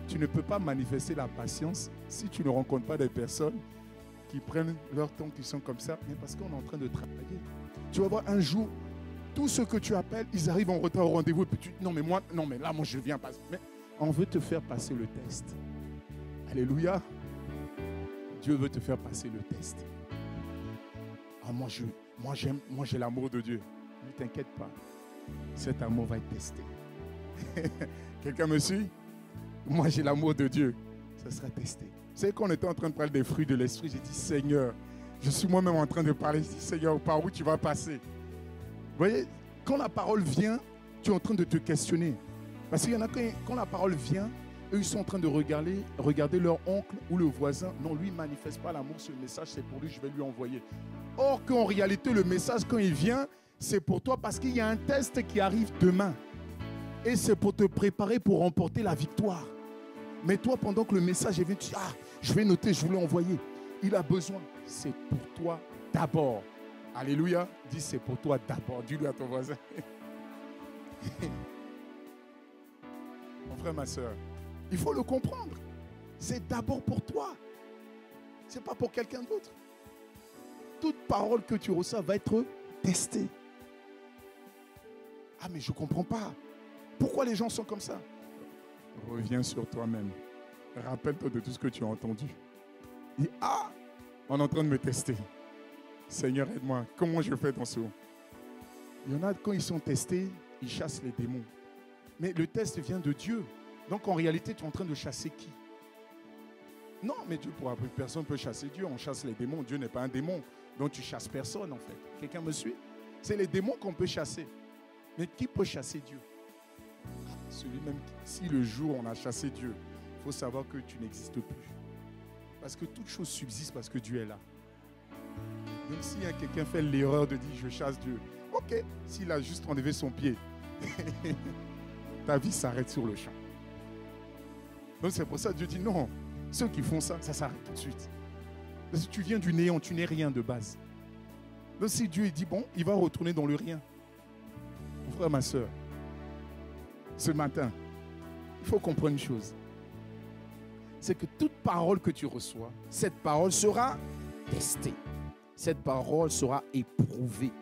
Tu ne peux pas manifester la patience si tu ne rencontres pas des personnes qui prennent leur temps, qui sont comme ça, mais parce qu'on est en train de travailler. Tu vas voir un jour, tous ceux que tu appelles, ils arrivent en retard au rendez-vous, et puis tu dis, non mais là, moi je viens pas. Mais on veut te faire passer le test. Alléluia. Dieu veut te faire passer le test. Ah, moi j'ai l'amour de Dieu. Ne t'inquiète pas. Cet amour va être testé. Quelqu'un me suit? Moi j'ai l'amour de Dieu. Ça sera testé. Vous savez qu'on était en train de parler des fruits de l'esprit. J'ai dit, Seigneur, Je suis moi-même en train de parler. Je dis, Seigneur, par où tu vas passer? Vous voyez, quand la parole vient, tu es en train de te questionner. Parce qu'il y en a quand la parole vient, eux, ils sont en train de regarder leur oncle ou le voisin. Non, lui, il ne manifeste pas l'amour. Ce message, c'est pour lui, je vais lui envoyer. Or qu'en réalité, le message, quand il vient, c'est pour toi parce qu'il y a un test qui arrive demain. Et c'est pour te préparer pour remporter la victoire. Mais toi, pendant que le message est venu, tu dis, ah, je vais noter, je voulais envoyer. Il a besoin. C'est pour toi d'abord. Alléluia. Dis, c'est pour toi d'abord. Dis-le à ton voisin. Mon frère, ma soeur, il faut le comprendre. C'est d'abord pour toi. Ce n'est pas pour quelqu'un d'autre. Toute parole que tu reçois va être testée. Ah, mais je ne comprends pas. Pourquoi les gens sont comme ça? Reviens sur toi-même. Rappelle-toi de tout ce que tu as entendu. Dis, ah, on est en train de me tester. Seigneur, aide-moi. Comment je fais dans ce haut? Il y en a, quand ils sont testés, ils chassent les démons. Mais le test vient de Dieu. Donc en réalité, tu es en train de chasser qui? Non, mais Dieu pourra plus. Personne ne peut chasser Dieu. On chasse les démons. Dieu n'est pas un démon. Donc tu chasses personne en fait. Quelqu'un me suit? C'est les démons qu'on peut chasser. Mais qui peut chasser Dieu? Celui-même, si le jour on a chassé Dieu, il faut savoir que tu n'existes plus. Parce que toute chose subsiste parce que Dieu est là. Donc si quelqu'un fait l'erreur de dire je chasse Dieu, ok, s'il a juste enlevé son pied, ta vie s'arrête sur le champ. Donc c'est pour ça que Dieu dit non, ceux qui font ça, ça s'arrête tout de suite. Parce que tu viens du néant, tu n'es rien de base. Donc si Dieu dit bon, il va retourner dans le rien. Mon frère, ma soeur, ce matin, il faut comprendre une chose. C'est que toute parole que tu reçois, cette parole sera testée. Cette parole sera éprouvée.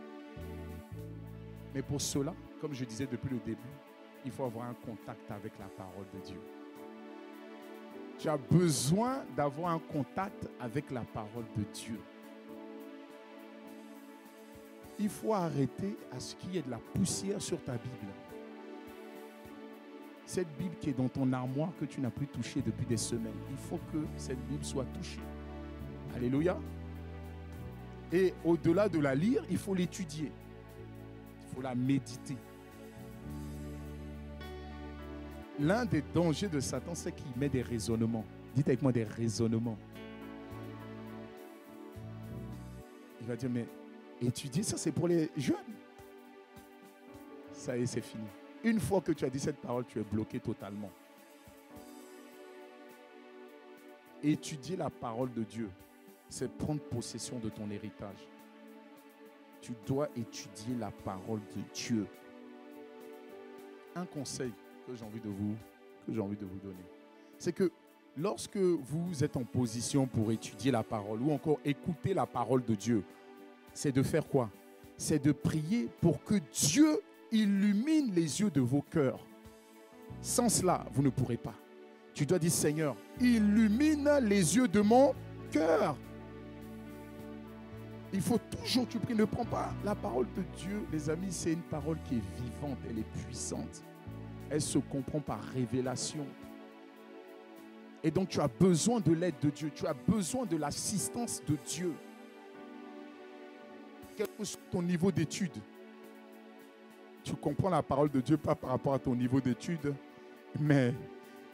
Mais pour cela, comme je disais depuis le début, il faut avoir un contact avec la parole de Dieu. Tu as besoin d'avoir un contact avec la parole de Dieu. Il faut arrêter à ce qu'il y ait de la poussière sur ta Bible. Cette Bible qui est dans ton armoire que tu n'as plus touchée depuis des semaines, il faut que cette Bible soit touchée. Alléluia. Et au-delà de la lire, il faut l'étudier. Il faut la méditer. L'un des dangers de Satan, c'est qu'il met des raisonnements. Dites avec moi des raisonnements. Il va dire, mais étudier, ça c'est pour les jeunes. Ça y est, c'est fini. Une fois que tu as dit cette parole, tu es bloqué totalement. Étudier la parole de Dieu, c'est prendre possession de ton héritage. Tu dois étudier la parole de Dieu. Un conseil que j'ai envie de vous donner, c'est que lorsque vous êtes en position pour étudier la parole ou encore écouter la parole de Dieu, c'est de faire quoi? C'est de prier pour que Dieu illumine les yeux de vos cœurs. Sans cela, vous ne pourrez pas. Tu dois dire, Seigneur, illumine les yeux de mon cœur. Il faut toujours, tu pries, ne prends pas la parole de Dieu. Les amis, c'est une parole qui est vivante, elle est puissante. Elle se comprend par révélation. Et donc, tu as besoin de l'aide de Dieu. Tu as besoin de l'assistance de Dieu. Quel que soit ton niveau d'études, tu comprends la parole de Dieu pas par rapport à ton niveau d'études, mais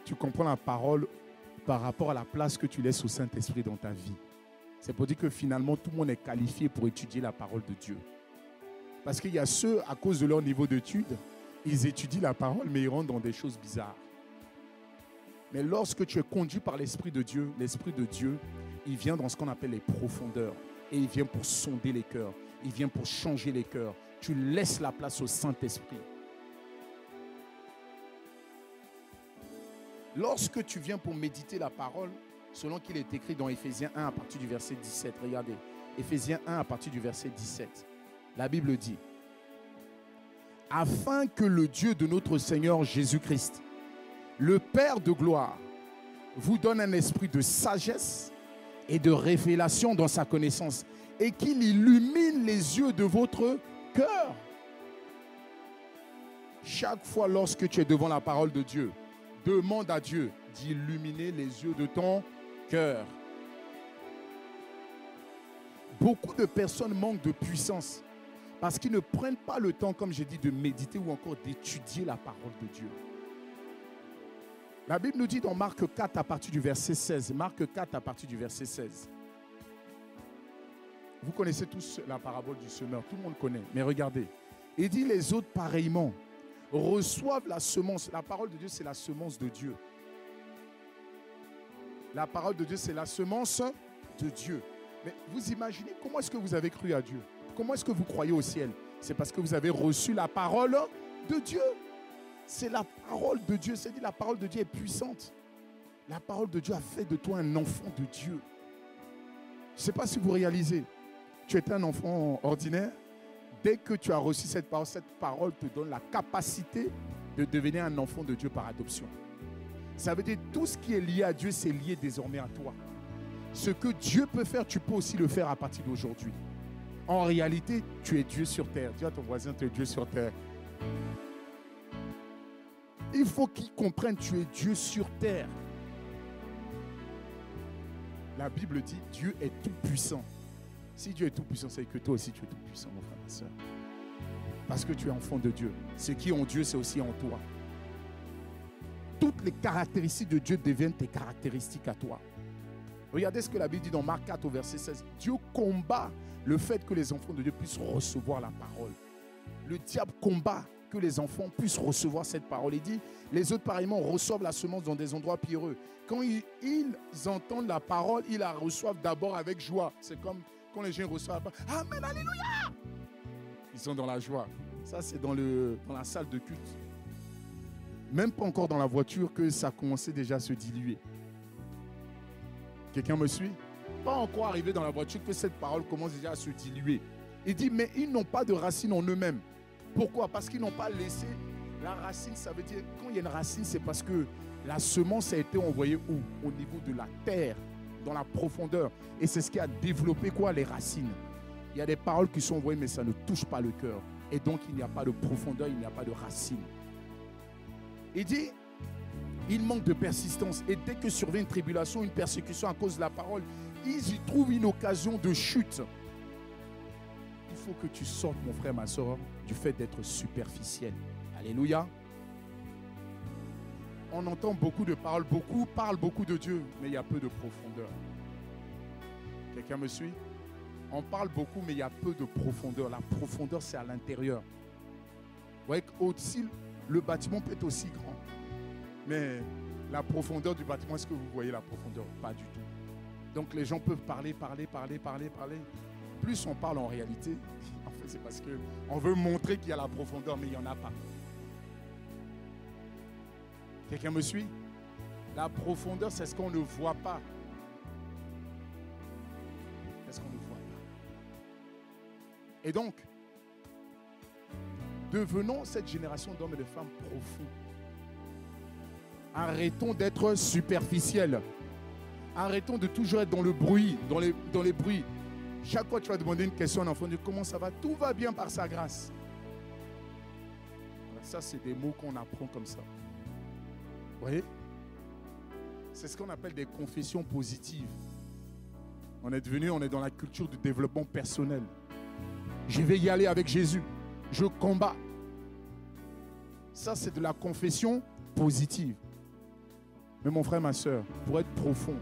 tu comprends la parole par rapport à la place que tu laisses au Saint-Esprit dans ta vie. C'est pour dire que finalement, tout le monde est qualifié pour étudier la parole de Dieu. Parce qu'il y a ceux, à cause de leur niveau d'études, ils étudient la parole, mais ils rentrent dans des choses bizarres. Mais lorsque tu es conduit par l'Esprit de Dieu, il vient dans ce qu'on appelle les profondeurs. Et il vient pour sonder les cœurs. Il vient pour changer les cœurs. Tu laisses la place au Saint-Esprit. Lorsque tu viens pour méditer la parole, selon qu'il est écrit dans Éphésiens 1 à partir du verset 17, regardez, Éphésiens 1 à partir du verset 17, la Bible dit, « Afin que le Dieu de notre Seigneur Jésus-Christ, le Père de gloire, vous donne un esprit de sagesse et de révélation dans sa connaissance, et qu'il illumine les yeux de votre cœur. » Chaque fois lorsque tu es devant la parole de Dieu, demande à Dieu d'illuminer les yeux de ton cœur. Beaucoup de personnes manquent de puissance parce qu'ils ne prennent pas le temps, comme j'ai dit, de méditer ou encore d'étudier la parole de Dieu. La Bible nous dit dans Marc 4 à partir du verset 16. Marc 4 à partir du verset 16. Vous connaissez tous la parabole du semeur, tout le monde connaît. Mais regardez, il dit les autres pareillement reçoivent la semence. La parole de Dieu, c'est la semence de Dieu. La parole de Dieu, c'est la semence de Dieu. Mais vous imaginez, comment est-ce que vous avez cru à Dieu? Comment est-ce que vous croyez au ciel? C'est parce que vous avez reçu la parole de Dieu. C'est la parole de Dieu. C'est-à-dire la parole de Dieu est puissante. La parole de Dieu a fait de toi un enfant de Dieu. Je ne sais pas si vous réalisez. Tu étais un enfant ordinaire. Dès que tu as reçu cette parole te donne la capacité de devenir un enfant de Dieu par adoption. Ça veut dire que tout ce qui est lié à Dieu, c'est lié désormais à toi. Ce que Dieu peut faire, tu peux aussi le faire à partir d'aujourd'hui. En réalité, tu es Dieu sur terre. Dis à ton voisin, tu es Dieu sur terre. Il faut qu'il comprenne, tu es Dieu sur terre. La Bible dit, Dieu est tout puissant. Si Dieu est tout puissant, c'est que toi aussi tu es tout puissant, mon frère, ma soeur. Parce que tu es enfant de Dieu. Ceux qui ont Dieu, c'est aussi en toi. Toutes les caractéristiques de Dieu deviennent tes caractéristiques à toi. Regardez ce que la Bible dit dans Marc 4 au verset 16. Dieu combat le fait que les enfants de Dieu puissent recevoir la parole. Le diable combat que les enfants puissent recevoir cette parole. Il dit, les autres pareillement reçoivent la semence dans des endroits pierreux. Quand ils entendent la parole, ils la reçoivent d'abord avec joie. C'est comme quand les gens reçoivent la parole. Amen, alléluia! Ils sont dans la joie. Ça, c'est dans la salle de culte. Même pas encore dans la voiture que ça commençait déjà à se diluer. Quelqu'un me suit? Pas encore arrivé dans la voiture que cette parole commence déjà à se diluer. Il dit, mais ils n'ont pas de racine en eux-mêmes. Pourquoi? Parce qu'ils n'ont pas laissé la racine. Ça veut dire, quand il y a une racine, c'est parce que la semence a été envoyée où? Au niveau de la terre, dans la profondeur. Et c'est ce qui a développé quoi? Les racines. Il y a des paroles qui sont envoyées, mais ça ne touche pas le cœur. Et donc, il n'y a pas de profondeur, il n'y a pas de racine. Il dit, il manque de persistance. Et dès que survient une tribulation, une persécution à cause de la parole, ils y trouvent une occasion de chute. Il faut que tu sortes, mon frère, ma soeur, du fait d'être superficiel. Alléluia. On entend beaucoup de paroles, beaucoup parlent beaucoup de Dieu, mais il y a peu de profondeur. Quelqu'un me suit? On parle beaucoup, mais il y a peu de profondeur. La profondeur, c'est à l'intérieur. Vous voyez qu'au-dessus, le bâtiment peut être aussi grand. Mais la profondeur du bâtiment, est-ce que vous voyez la profondeur? Pas du tout. Donc les gens peuvent parler. Plus on parle en réalité, en fait c'est parce qu'on veut montrer qu'il y a la profondeur, mais il n'y en a pas. Quelqu'un me suit? La profondeur, c'est ce qu'on ne voit pas. C'est ce qu'on ne voit pas. Et donc, devenons cette génération d'hommes et de femmes profonds. Arrêtons d'être superficiels. Arrêtons de toujours être dans le bruit, dans les bruits. Chaque fois que tu vas demander une question à un enfant, comment ça va? Tout va bien par sa grâce. Alors ça, c'est des mots qu'on apprend comme ça. Vous voyez? C'est ce qu'on appelle des confessions positives. On est dans la culture du développement personnel. Je vais y aller avec Jésus. Je combats. Ça, c'est de la confession positive. Mais mon frère, ma soeur, pour être profond,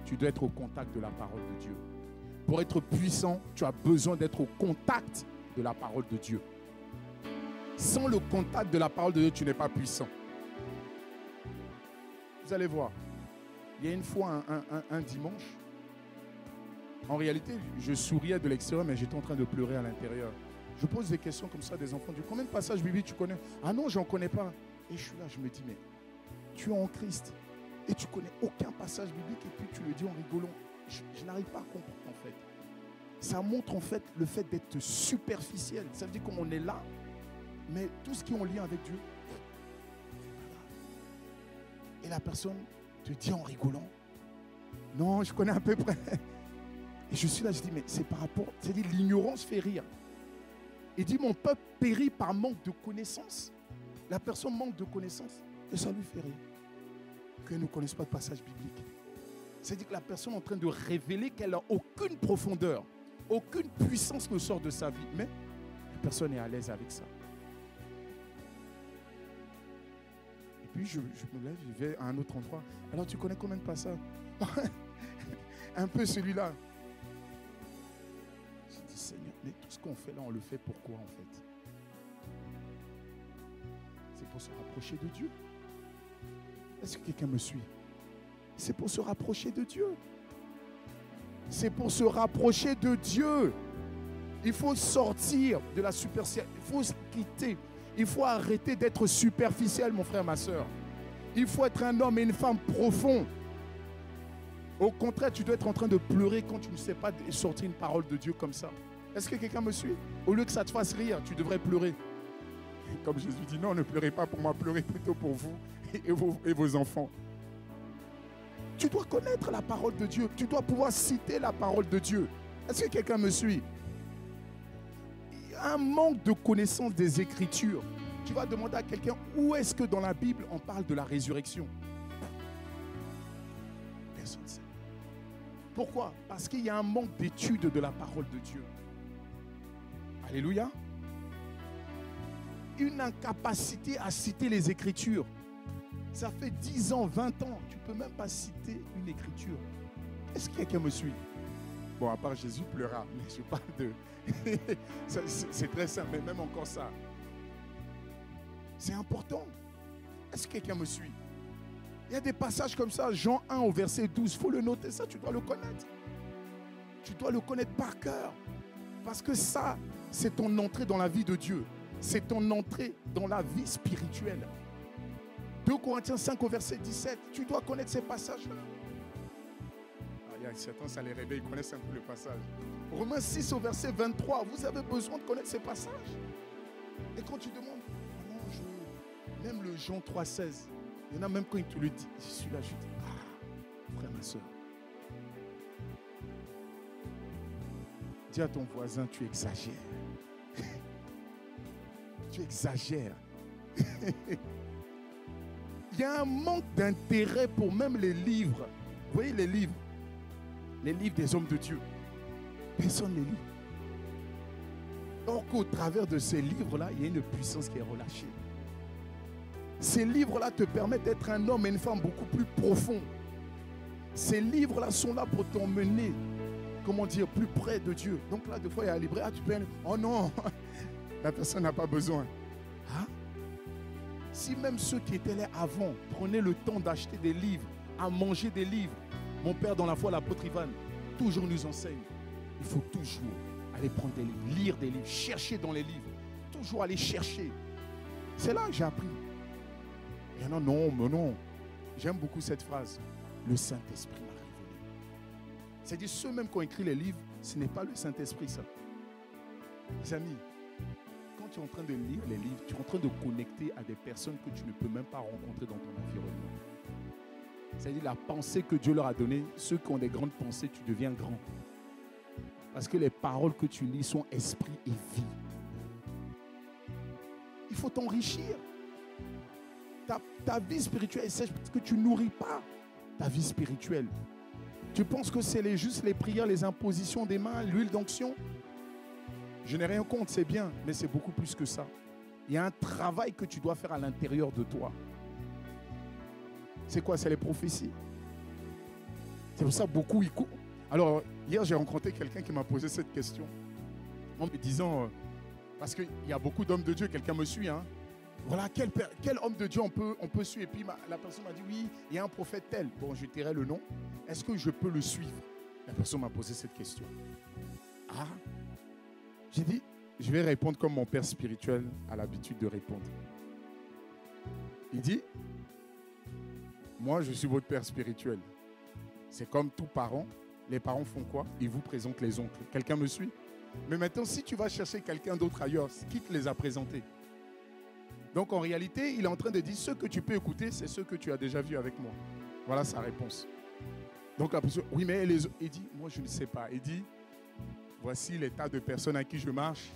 tu dois être au contact de la parole de Dieu. Pour être puissant, tu as besoin d'être au contact de la parole de Dieu. Sans le contact de la parole de Dieu, tu n'es pas puissant. Vous allez voir. Il y a une fois un dimanche, en réalité, je souriais de l'extérieur, mais j'étais en train de pleurer à l'intérieur. Je pose des questions comme ça à des enfants. Combien de passages bibliques tu connais? Ah non, je n'en connais pas. Et je suis là, je me dis, mais tu es en Christ et tu ne connais aucun passage biblique et puis tu le dis en rigolant. Je n'arrive pas à comprendre en fait. Ça montre en fait le fait d'être superficiel. Ça veut dire qu'on est là, mais tout ce qui est en lien avec Dieu, et la personne te dit en rigolant, non, je connais à peu près. Et je suis là, je dis, mais c'est par rapport, c'est-à-dire l'ignorance fait rire. Il dit, mon peuple périt par manque de connaissances. La personne manque de connaissances et ça lui fait rire. Qu'elle ne connaisse pas de passage biblique. C'est-à-dire que la personne est en train de révéler qu'elle n'a aucune profondeur. Aucune puissance ne sort de sa vie. Mais la personne est à l'aise avec ça. Et puis je me lève, je vais à un autre endroit. Alors tu connais combien de passages? Un peu celui-là. Je dis Seigneur, mais tout ce qu'on fait là, on le fait pourquoi en fait? C'est pour se rapprocher de Dieu. Est-ce que quelqu'un me suit? C'est pour se rapprocher de Dieu. C'est pour se rapprocher de Dieu. Il faut sortir de la superficielle. Il faut se quitter. Il faut arrêter d'être superficiel, mon frère, ma soeur. Il faut être un homme et une femme profonds. Au contraire, tu dois être en train de pleurer quand tu ne sais pas sortir une parole de Dieu comme ça. Est-ce que quelqu'un me suit? Au lieu que ça te fasse rire, tu devrais pleurer. Comme Jésus dit, non, ne pleurez pas pour moi, pleurez plutôt pour vous et vos enfants. Tu dois connaître la parole de Dieu. Tu dois pouvoir citer la parole de Dieu. Est-ce que quelqu'un me suit? Il y a un manque de connaissance des Écritures. Tu vas demander à quelqu'un où est-ce que dans la Bible on parle de la résurrection. Personne ne sait. Pourquoi? Parce qu'il y a un manque d'étude de la parole de Dieu. Alléluia. Une incapacité à citer les Écritures. Ça fait 10 ans, 20 ans, tu ne peux même pas citer une Écriture. Est-ce que quelqu'un me suit? Bon, à part Jésus pleura, mais je parle de... c'est très simple, mais même encore ça. C'est important. Est-ce que quelqu'un me suit? Il y a des passages comme ça, Jean 1 au verset 12, il faut le noter, ça tu dois le connaître. Tu dois le connaître par cœur. Parce que ça, c'est ton entrée dans la vie de Dieu. C'est ton entrée dans la vie spirituelle. 2 Corinthiens 5 au verset 17, tu dois connaître ces passages-là. Il y a certains, ça les réveille, ils connaissent un peu le passage. Romains 6 au verset 23, vous avez besoin de connaître ces passages. Et quand tu demandes, même le Jean 3,16, il y en a même quand il te le dit, je suis là, je dis, frère, ma soeur, dis à ton voisin, tu exagères. Tu exagères. Il y a un manque d'intérêt pour même les livres. Vous voyez les livres des hommes de Dieu. Personne ne les lit. Or qu'au travers de ces livres-là, il y a une puissance qui est relâchée. Ces livres-là te permettent d'être un homme et une femme beaucoup plus profonds. Ces livres-là sont là pour t'emmener, comment dire, plus près de Dieu. Donc là, des fois, il y a un libraire, tu peux aller, oh non, la personne n'a pas besoin. Hein? Si même ceux qui étaient là avant prenaient le temps d'acheter des livres, à manger des livres, mon père dans la foi, l'apôtre Ivan, toujours nous enseigne. Il faut toujours aller prendre des livres, lire des livres, chercher dans les livres. Toujours aller chercher. C'est là que j'ai appris. Et non, mais non. J'aime beaucoup cette phrase. Le Saint-Esprit m'a révélé. C'est-à-dire, ceux même qui ont écrit les livres, ce n'est pas le Saint-Esprit, ça. Les amis, quand tu es en train de lire les livres, tu es en train de connecter à des personnes que tu ne peux même pas rencontrer dans ton environnement. C'est-à-dire la pensée que Dieu leur a donnée, ceux qui ont des grandes pensées, tu deviens grand. Parce que les paroles que tu lis sont esprit et vie. Il faut t'enrichir. Ta vie spirituelle est sèche parce que tu ne nourris pas ta vie spirituelle. Tu penses que c'est juste les prières, les impositions des mains, l'huile d'onction? Je n'ai rien contre, c'est bien, mais c'est beaucoup plus que ça. Il y a un travail que tu dois faire à l'intérieur de toi. C'est quoi? C'est les prophéties. C'est pour ça que beaucoup y courent. Alors, hier, j'ai rencontré quelqu'un qui m'a posé cette question. En me disant, parce qu'il y a beaucoup d'hommes de Dieu, quelqu'un me suit, hein. Voilà, quel homme de Dieu on peut suivre? Et puis la personne m'a dit, oui, il y a un prophète tel. Bon, je tairai le nom. Est-ce que je peux le suivre? La personne m'a posé cette question. Ah, j'ai dit, je vais répondre comme mon père spirituel a l'habitude de répondre. Il dit, moi, je suis votre père spirituel. C'est comme tout parent. Les parents font quoi? Ils vous présentent les oncles. Quelqu'un me suit? Mais maintenant, si tu vas chercher quelqu'un d'autre ailleurs, qui te les a présentés? Donc, en réalité, il est en train de dire, ce que tu peux écouter, c'est ce que tu as déjà vu avec moi. Voilà sa réponse. Donc, la personne, oui, mais il dit, moi, je ne sais pas. Il dit, voici les tas de personnes à qui je marche,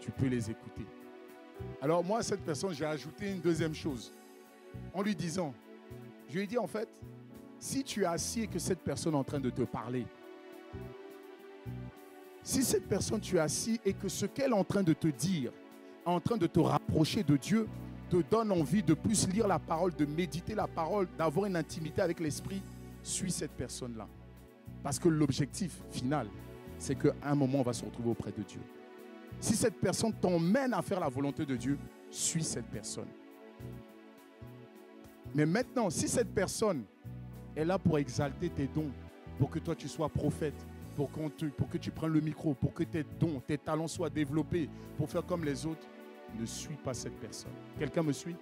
tu peux les écouter. Alors, moi, cette personne, j'ai ajouté une deuxième chose. En lui disant, je lui ai dit, en fait, si tu es assis et que cette personne est en train de te parler, Si cette personne, tu es assis et que ce qu'elle est en train de te dire, en train de te rapprocher de Dieu, te donne envie de plus lire la parole, de méditer la parole, d'avoir une intimité avec l'esprit, suis cette personne-là. Parce que l'objectif final, c'est qu'à un moment, on va se retrouver auprès de Dieu. Si cette personne t'emmène à faire la volonté de Dieu, suis cette personne. Mais maintenant, si cette personne est là pour exalter tes dons, pour que toi tu sois prophète, pour que tu prennes le micro, pour que tes dons, tes talents soient développés, pour faire comme les autres, ne suis pas cette personne. Quelqu'un me suit?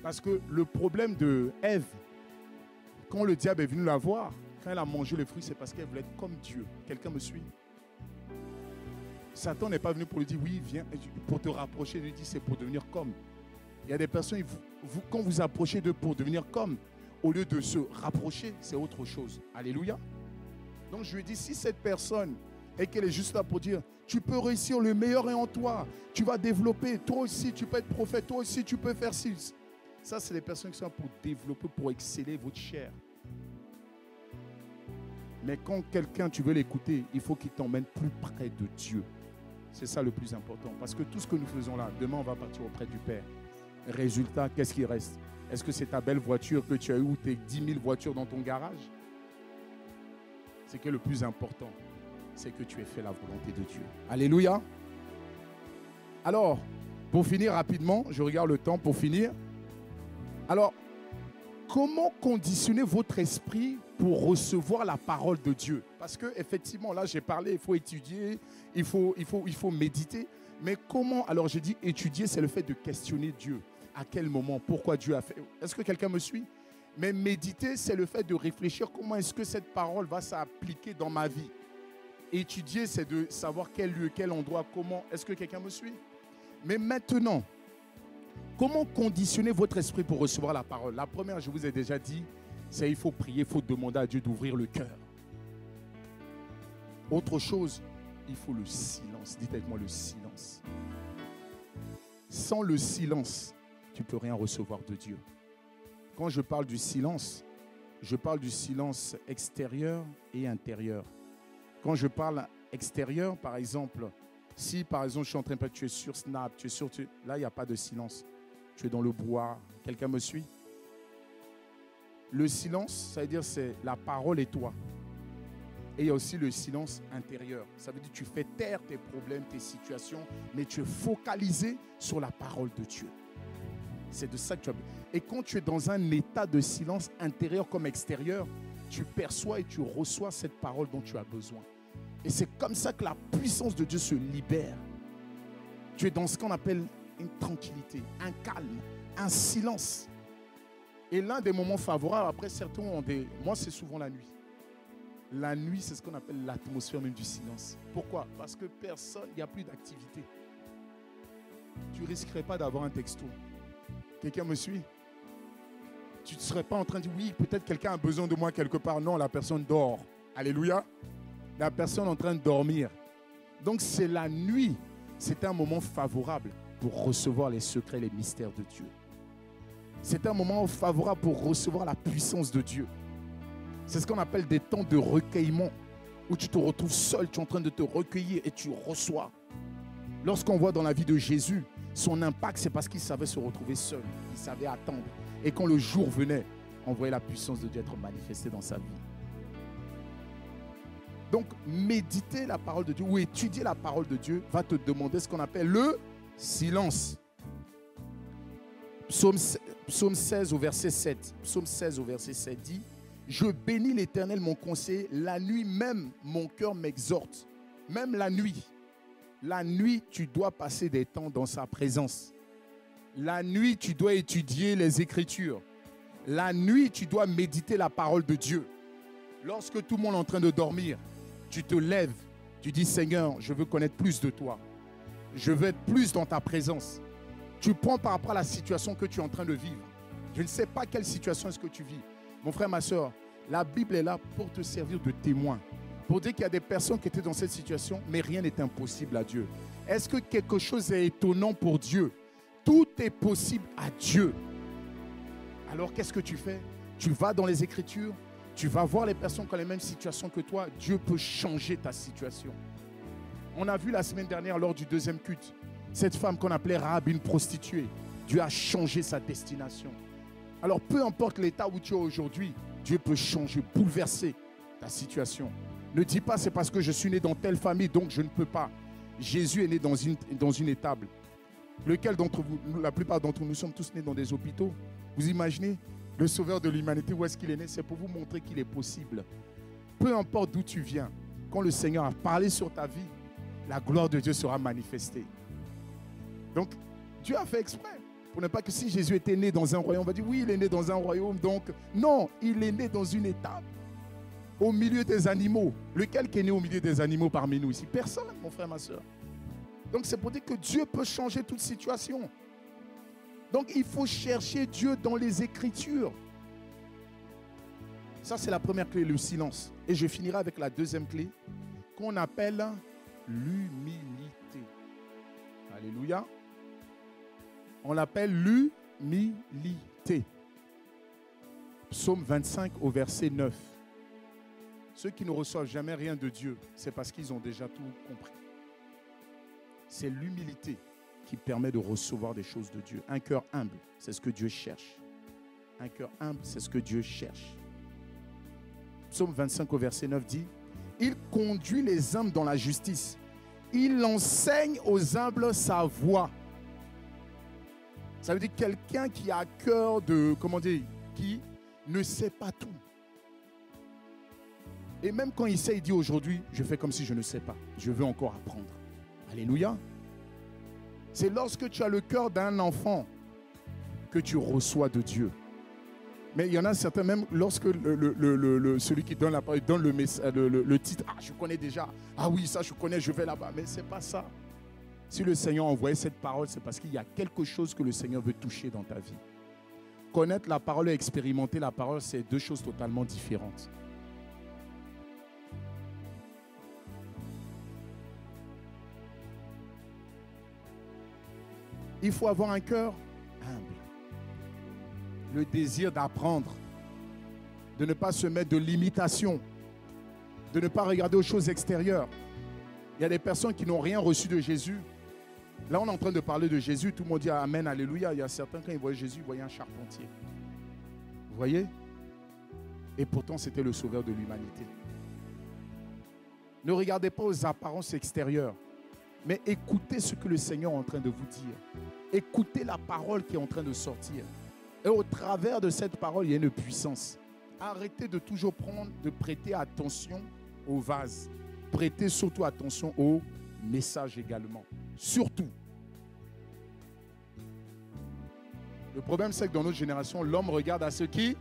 Parce que le problème de Ève, quand le diable est venu la voir, quand elle a mangé le fruit, c'est parce qu'elle voulait être comme Dieu. Quelqu'un me suit? Satan n'est pas venu pour lui dire, oui, viens, pour te rapprocher. Il lui dit, c'est pour devenir comme. Il y a des personnes, quand vous approchez d'eux pour devenir comme, au lieu de se rapprocher, c'est autre chose. Alléluia. Donc je lui dis, si cette personne et qu'elle est juste là pour dire, tu peux réussir, le meilleur est en toi, tu vas développer, toi aussi tu peux être prophète, toi aussi tu peux faire ci. Ça, c'est les personnes qui sont là pour développer, pour exceller votre chair. Mais quand quelqu'un, tu veux l'écouter, il faut qu'il t'emmène plus près de Dieu. C'est ça le plus important. Parce que tout ce que nous faisons là, demain on va partir auprès du Père. Résultat, qu'est-ce qui reste? Est-ce que c'est ta belle voiture que tu as eue ou tes 10 000 voitures dans ton garage? C'est que le plus important, c'est que tu aies fait la volonté de Dieu. Alléluia. Alors, pour finir rapidement, je regarde le temps pour finir. Alors, comment conditionner votre esprit pour recevoir la parole de Dieu? Parce que effectivement, là j'ai parlé, il faut étudier, il faut méditer. Mais comment? Alors j'ai dit étudier, c'est le fait de questionner Dieu. À quel moment? Pourquoi Dieu a fait? Est-ce que quelqu'un me suit? Mais méditer, c'est le fait de réfléchir comment est-ce que cette parole va s'appliquer dans ma vie. Étudier, c'est de savoir quel lieu, quel endroit, comment. Est-ce que quelqu'un me suit? Mais maintenant, comment conditionner votre esprit pour recevoir la parole? La première, je vous ai déjà dit, c'est il faut prier, il faut demander à Dieu d'ouvrir le cœur. Autre chose, il faut le silence. Dites avec moi le silence. Sans le silence, tu ne peux rien recevoir de Dieu. Quand je parle du silence extérieur et intérieur. Quand je parle extérieur, par exemple, si par exemple je suis en train de tu es sur Snap, là il n'y a pas de silence. Tu es dans le bois. Quelqu'un me suit? Le silence, ça veut dire c'est la parole et toi. Et il y a aussi le silence intérieur. Ça veut dire que tu fais taire tes problèmes, tes situations, mais tu es focalisé sur la parole de Dieu. C'est de ça que tu as besoin. Et quand tu es dans un état de silence intérieur comme extérieur, tu perçois et tu reçois cette parole dont tu as besoin. Et c'est comme ça que la puissance de Dieu se libère. Tu es dans ce qu'on appelle une tranquillité, un calme, un silence. Et l'un des moments favorables, après certains ont des... Moi, c'est souvent la nuit. La nuit, c'est ce qu'on appelle l'atmosphère même du silence. Pourquoi? Parce que personne, il n'y a plus d'activité. Tu ne risquerais pas d'avoir un texto. Quelqu'un me suit? Tu ne serais pas en train de dire, oui, peut-être quelqu'un a besoin de moi quelque part. Non, la personne dort. Alléluia. La personne est en train de dormir. Donc, c'est la nuit. C'est un moment favorable pour recevoir les secrets, les mystères de Dieu. C'est un moment favorable pour recevoir la puissance de Dieu. C'est ce qu'on appelle des temps de recueillement, où tu te retrouves seul, tu es en train de te recueillir et tu reçois. Lorsqu'on voit dans la vie de Jésus, son impact, c'est parce qu'il savait se retrouver seul, il savait attendre. Et quand le jour venait, on voyait la puissance de Dieu être manifestée dans sa vie. Donc, méditer la parole de Dieu ou étudier la parole de Dieu va te demander ce qu'on appelle le silence. Psaume 16 au verset 7. Psaume 16 au verset 7 dit: je bénis l'Éternel, mon conseiller. La nuit même, mon cœur m'exhorte. Même la nuit, tu dois passer des temps dans sa présence. La nuit, tu dois étudier les Écritures. La nuit, tu dois méditer la parole de Dieu. Lorsque tout le monde est en train de dormir, tu te lèves, tu dis: Seigneur, je veux connaître plus de toi. Je veux être plus dans ta présence. Tu prends par rapport à la situation que tu es en train de vivre. Je ne sais pas quelle situation est-ce que tu vis. Mon frère, ma soeur, la Bible est là pour te servir de témoin. Pour dire qu'il y a des personnes qui étaient dans cette situation, mais rien n'est impossible à Dieu. Est-ce que quelque chose est étonnant pour Dieu? Tout est possible à Dieu. Alors qu'est-ce que tu fais? Tu vas dans les Écritures, Tu vas voir les personnes qui ont les mêmes situations que toi. Dieu peut changer ta situation. On a vu la semaine dernière lors du deuxième culte, cette femme qu'on appelait Rahab, une prostituée. Dieu a changé sa destination. Alors peu importe l'état où tu es aujourd'hui, Dieu peut changer, bouleverser ta situation. Ne dis pas c'est parce que je suis né dans telle famille donc je ne peux pas. Jésus est né dans une étable. Lequel d'entre vous, la plupart d'entre nous sommes tous nés dans des hôpitaux. Vous imaginez le sauveur de l'humanité, où est-ce qu'il est né? C'est pour vous montrer qu'il est possible. Peu importe d'où tu viens, quand le Seigneur a parlé sur ta vie, la gloire de Dieu sera manifestée. Donc, Dieu a fait exprès. Pour ne pas que si Jésus était né dans un royaume, on va dire oui, il est né dans un royaume. Donc, non, il est né dans une étable. Au milieu des animaux. Lequel qui est né au milieu des animaux parmi nous ici? Personne, mon frère, ma soeur. Donc, c'est pour dire que Dieu peut changer toute situation. Donc, il faut chercher Dieu dans les Écritures. Ça, c'est la première clé, le silence. Et je finirai avec la deuxième clé, qu'on appelle l'humilité. Alléluia. On l'appelle l'humilité. Psaume 25 au verset 9. Ceux qui ne reçoivent jamais rien de Dieu, c'est parce qu'ils ont déjà tout compris. C'est l'humilité qui permet de recevoir des choses de Dieu. Un cœur humble, c'est ce que Dieu cherche. Un cœur humble, c'est ce que Dieu cherche. Psaume 25 au verset 9 dit: il conduit les humbles dans la justice. Il enseigne aux humbles sa voie. Ça veut dire quelqu'un qui a cœur de, comment dire, qui ne sait pas tout. Et même quand il sait, il dit aujourd'hui, je fais comme si je ne sais pas. Je veux encore apprendre. Alléluia. C'est lorsque tu as le cœur d'un enfant que tu reçois de Dieu. Mais il y en a certains, même lorsque celui qui donne la parole donne le titre, ah, je connais déjà, ah oui, ça je connais, je vais là-bas. Mais ce n'est pas ça. Si le Seigneur a envoyé cette parole, c'est parce qu'il y a quelque chose que le Seigneur veut toucher dans ta vie. Connaître la parole et expérimenter la parole, c'est deux choses totalement différentes. Il faut avoir un cœur humble. Le désir d'apprendre, de ne pas se mettre de limitation, de ne pas regarder aux choses extérieures. Il y a des personnes qui n'ont rien reçu de Jésus. Là, on est en train de parler de Jésus. Tout le monde dit Amen, Alléluia. Il y a certains, quand ils voyaient Jésus, ils voyaient un charpentier. Vous voyez? Et pourtant, c'était le sauveur de l'humanité. Ne regardez pas aux apparences extérieures, mais écoutez ce que le Seigneur est en train de vous dire. Écoutez la parole qui est en train de sortir. Et au travers de cette parole, il y a une puissance. Arrêtez de toujours prêter attention au vase. Prêtez surtout attention au message également. Surtout. Le problème, c'est que dans notre génération, l'homme regarde à ce qui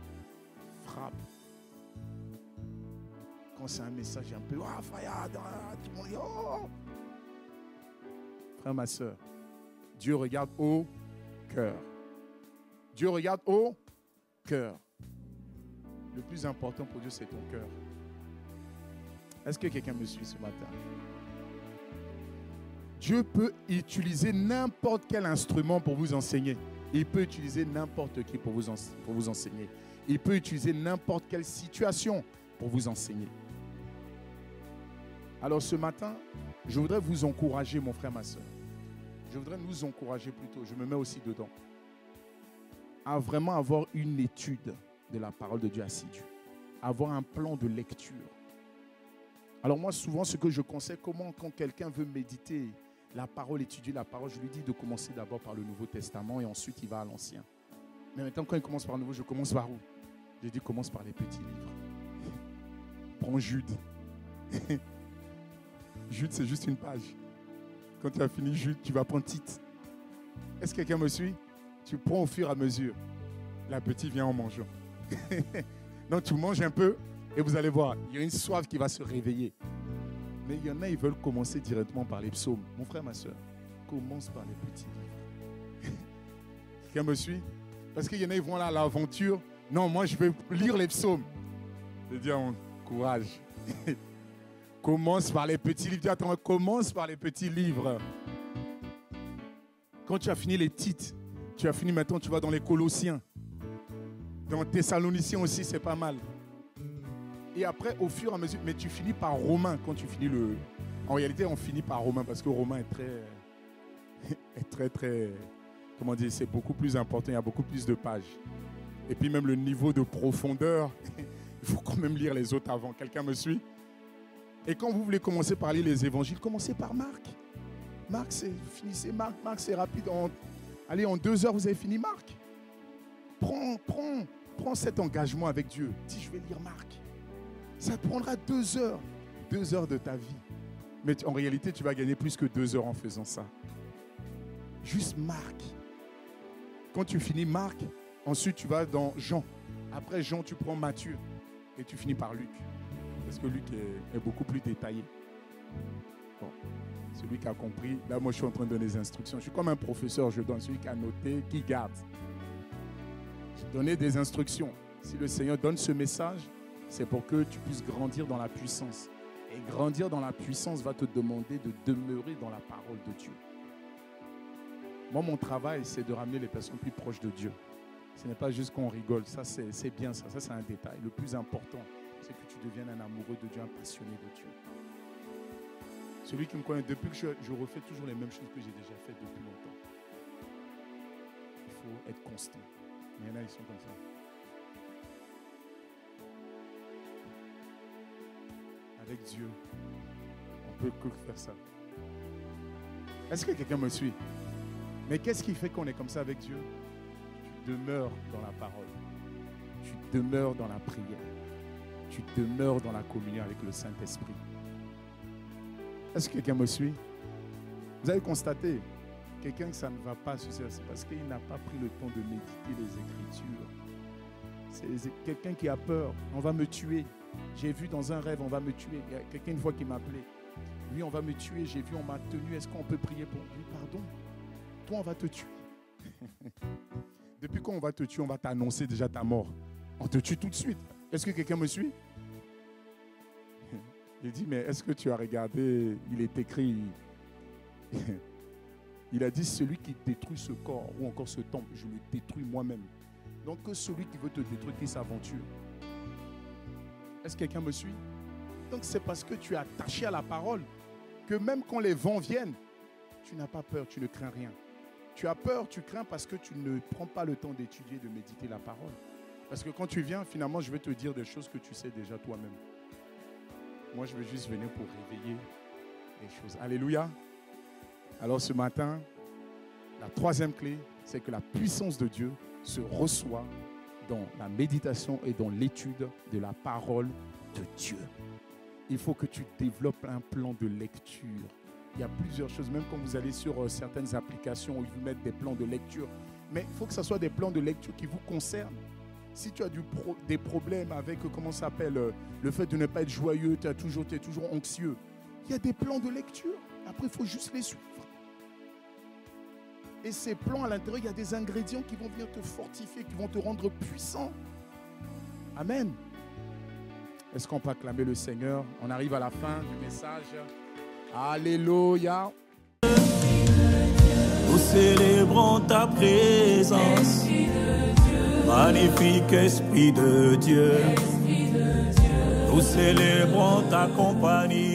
frappe. Quand c'est un message un peu, ah, Fayad, tout le monde dit, oh. Frère, ma soeur, Dieu regarde au cœur. Dieu regarde au cœur. Le plus important pour Dieu, c'est ton cœur. Est-ce que quelqu'un me suit ce matin? Dieu peut utiliser n'importe quel instrument pour vous enseigner. Il peut utiliser n'importe qui pour vous enseigner. Il peut utiliser n'importe quelle situation pour vous enseigner. Alors ce matin, je voudrais vous encourager, mon frère, ma soeur. Je voudrais nous encourager plutôt, je me mets aussi dedans, à vraiment avoir une étude de la parole de Dieu assidue. Avoir un plan de lecture. Alors moi, souvent, ce que je conseille, quand quelqu'un veut méditer la parole, étudier la parole, je lui dis de commencer d'abord par le Nouveau Testament et ensuite il va à l'Ancien. Mais maintenant, quand il commence par le Nouveau, je commence par où? Je dis commence par les petits livres. Prends Jude. Jude, c'est juste une page. Quand tu as fini Jude, tu vas prendre Tite. Est-ce que quelqu'un me suit? Tu prends au fur et à mesure. L'appétit vient en mangeant. Donc tu manges un peu et vous allez voir, il y a une soif qui va se réveiller. Mais il y en a, ils veulent commencer directement par les psaumes. Mon frère, ma soeur, commence par les petits livres. Quelqu'un me suit? Parce qu'il y en a, ils vont là à l'aventure. Non, moi, je vais lire les psaumes. Je dis, courage. Commence par les petits livres. Dis, attends, commence par les petits livres. Quand tu as fini les Tites, tu as fini maintenant, tu vas dans les Colossiens. Dans Thessaloniciens aussi, c'est pas mal. Et après, au fur et à mesure, mais tu finis par Romain quand tu finis le... En réalité, on finit par Romain parce que Romain est très, comment dire, c'est beaucoup plus important, il y a beaucoup plus de pages. Et puis même le niveau de profondeur, il faut quand même lire les autres avant. Quelqu'un me suit? Et quand vous voulez commencer par lire les évangiles, commencez par Marc. Marc, finissez Marc. Marc, c'est rapide. Allez, en 2 heures, vous avez fini Marc. Prends cet engagement avec Dieu. Dis, je vais lire Marc. Ça te prendra 2 heures. 2 heures de ta vie. Mais en réalité, tu vas gagner plus que 2 heures en faisant ça. Juste Marc. Quand tu finis Marc, ensuite tu vas dans Jean. Après Jean, tu prends Matthieu. Et tu finis par Luc. Parce que Luc est beaucoup plus détaillé. Bon, celui qui a compris. Là, moi, je suis en train de donner des instructions. Je suis comme un professeur. Je donne celui qui a noté, qui garde. Je donne des instructions. Si le Seigneur donne ce message, c'est pour que tu puisses grandir dans la puissance. Et grandir dans la puissance va te demander de demeurer dans la parole de Dieu. Moi, mon travail, c'est de ramener les personnes plus proches de Dieu. Ce n'est pas juste qu'on rigole. Ça, c'est bien ça. Ça, c'est un détail. Le plus important, c'est que tu deviennes un amoureux de Dieu, un passionné de Dieu. Celui qui me connaît, depuis que je refais toujours les mêmes choses que j'ai déjà faites depuis longtemps. Il faut être constant. Il y en a, ils sont comme ça. Avec Dieu, on peut que faire ça. Est-ce que quelqu'un me suit? Mais qu'est-ce qui fait qu'on est comme ça avec Dieu? Tu demeures dans la parole. Tu demeures dans la prière. Tu demeures dans la communion avec le Saint-Esprit. Est-ce que quelqu'un me suit? Vous avez constaté, quelqu'un que ça ne va pas, c'est parce qu'il n'a pas pris le temps de méditer les Écritures. C'est quelqu'un qui a peur. On va me tuer. J'ai vu dans un rêve, on va me tuer. Il y a quelqu'un une fois qui m'a appelé. Lui, on va me tuer. J'ai vu, on m'a tenu. Est-ce qu'on peut prier pour lui? Pardon. Toi, on va te tuer. Depuis quand on va te tuer, on va t'annoncer déjà ta mort. On te tue tout de suite. Est-ce que quelqu'un me suit? Il dit, mais est-ce que tu as regardé? Il est écrit. Il a dit, celui qui détruit ce corps ou encore ce temple, je le détruis moi-même. Donc que celui qui veut te détruire, qui s'aventure. Est-ce que quelqu'un me suit? Donc c'est parce que tu es attaché à la parole que même quand les vents viennent, tu n'as pas peur, tu ne crains rien. Tu as peur, tu crains parce que tu ne prends pas le temps d'étudier, de méditer la parole. Parce que quand tu viens, finalement, je vais te dire des choses que tu sais déjà toi-même. Moi, je veux juste venir pour réveiller les choses. Alléluia. Alors ce matin, la troisième clé, c'est que la puissance de Dieu se reçoit dans la méditation et dans l'étude de la parole de Dieu. Il faut que tu développes un plan de lecture. Il y a plusieurs choses, même quand vous allez sur certaines applications où ils vous mettent des plans de lecture. Mais il faut que ce soit des plans de lecture qui vous concernent. Si tu as des problèmes avec, comment ça s'appelle, le fait de ne pas être joyeux, tu es toujours anxieux, il y a des plans de lecture. Après, il faut juste les suivre. Et ces plans, à l'intérieur, il y a des ingrédients qui vont venir te fortifier, qui vont te rendre puissant. Amen. Est-ce qu'on peut acclamer le Seigneur? On arrive à la fin du message. Alléluia. Nous célébrons ta présence. Magnifique Esprit de Dieu. Nous célébrons ta compagnie.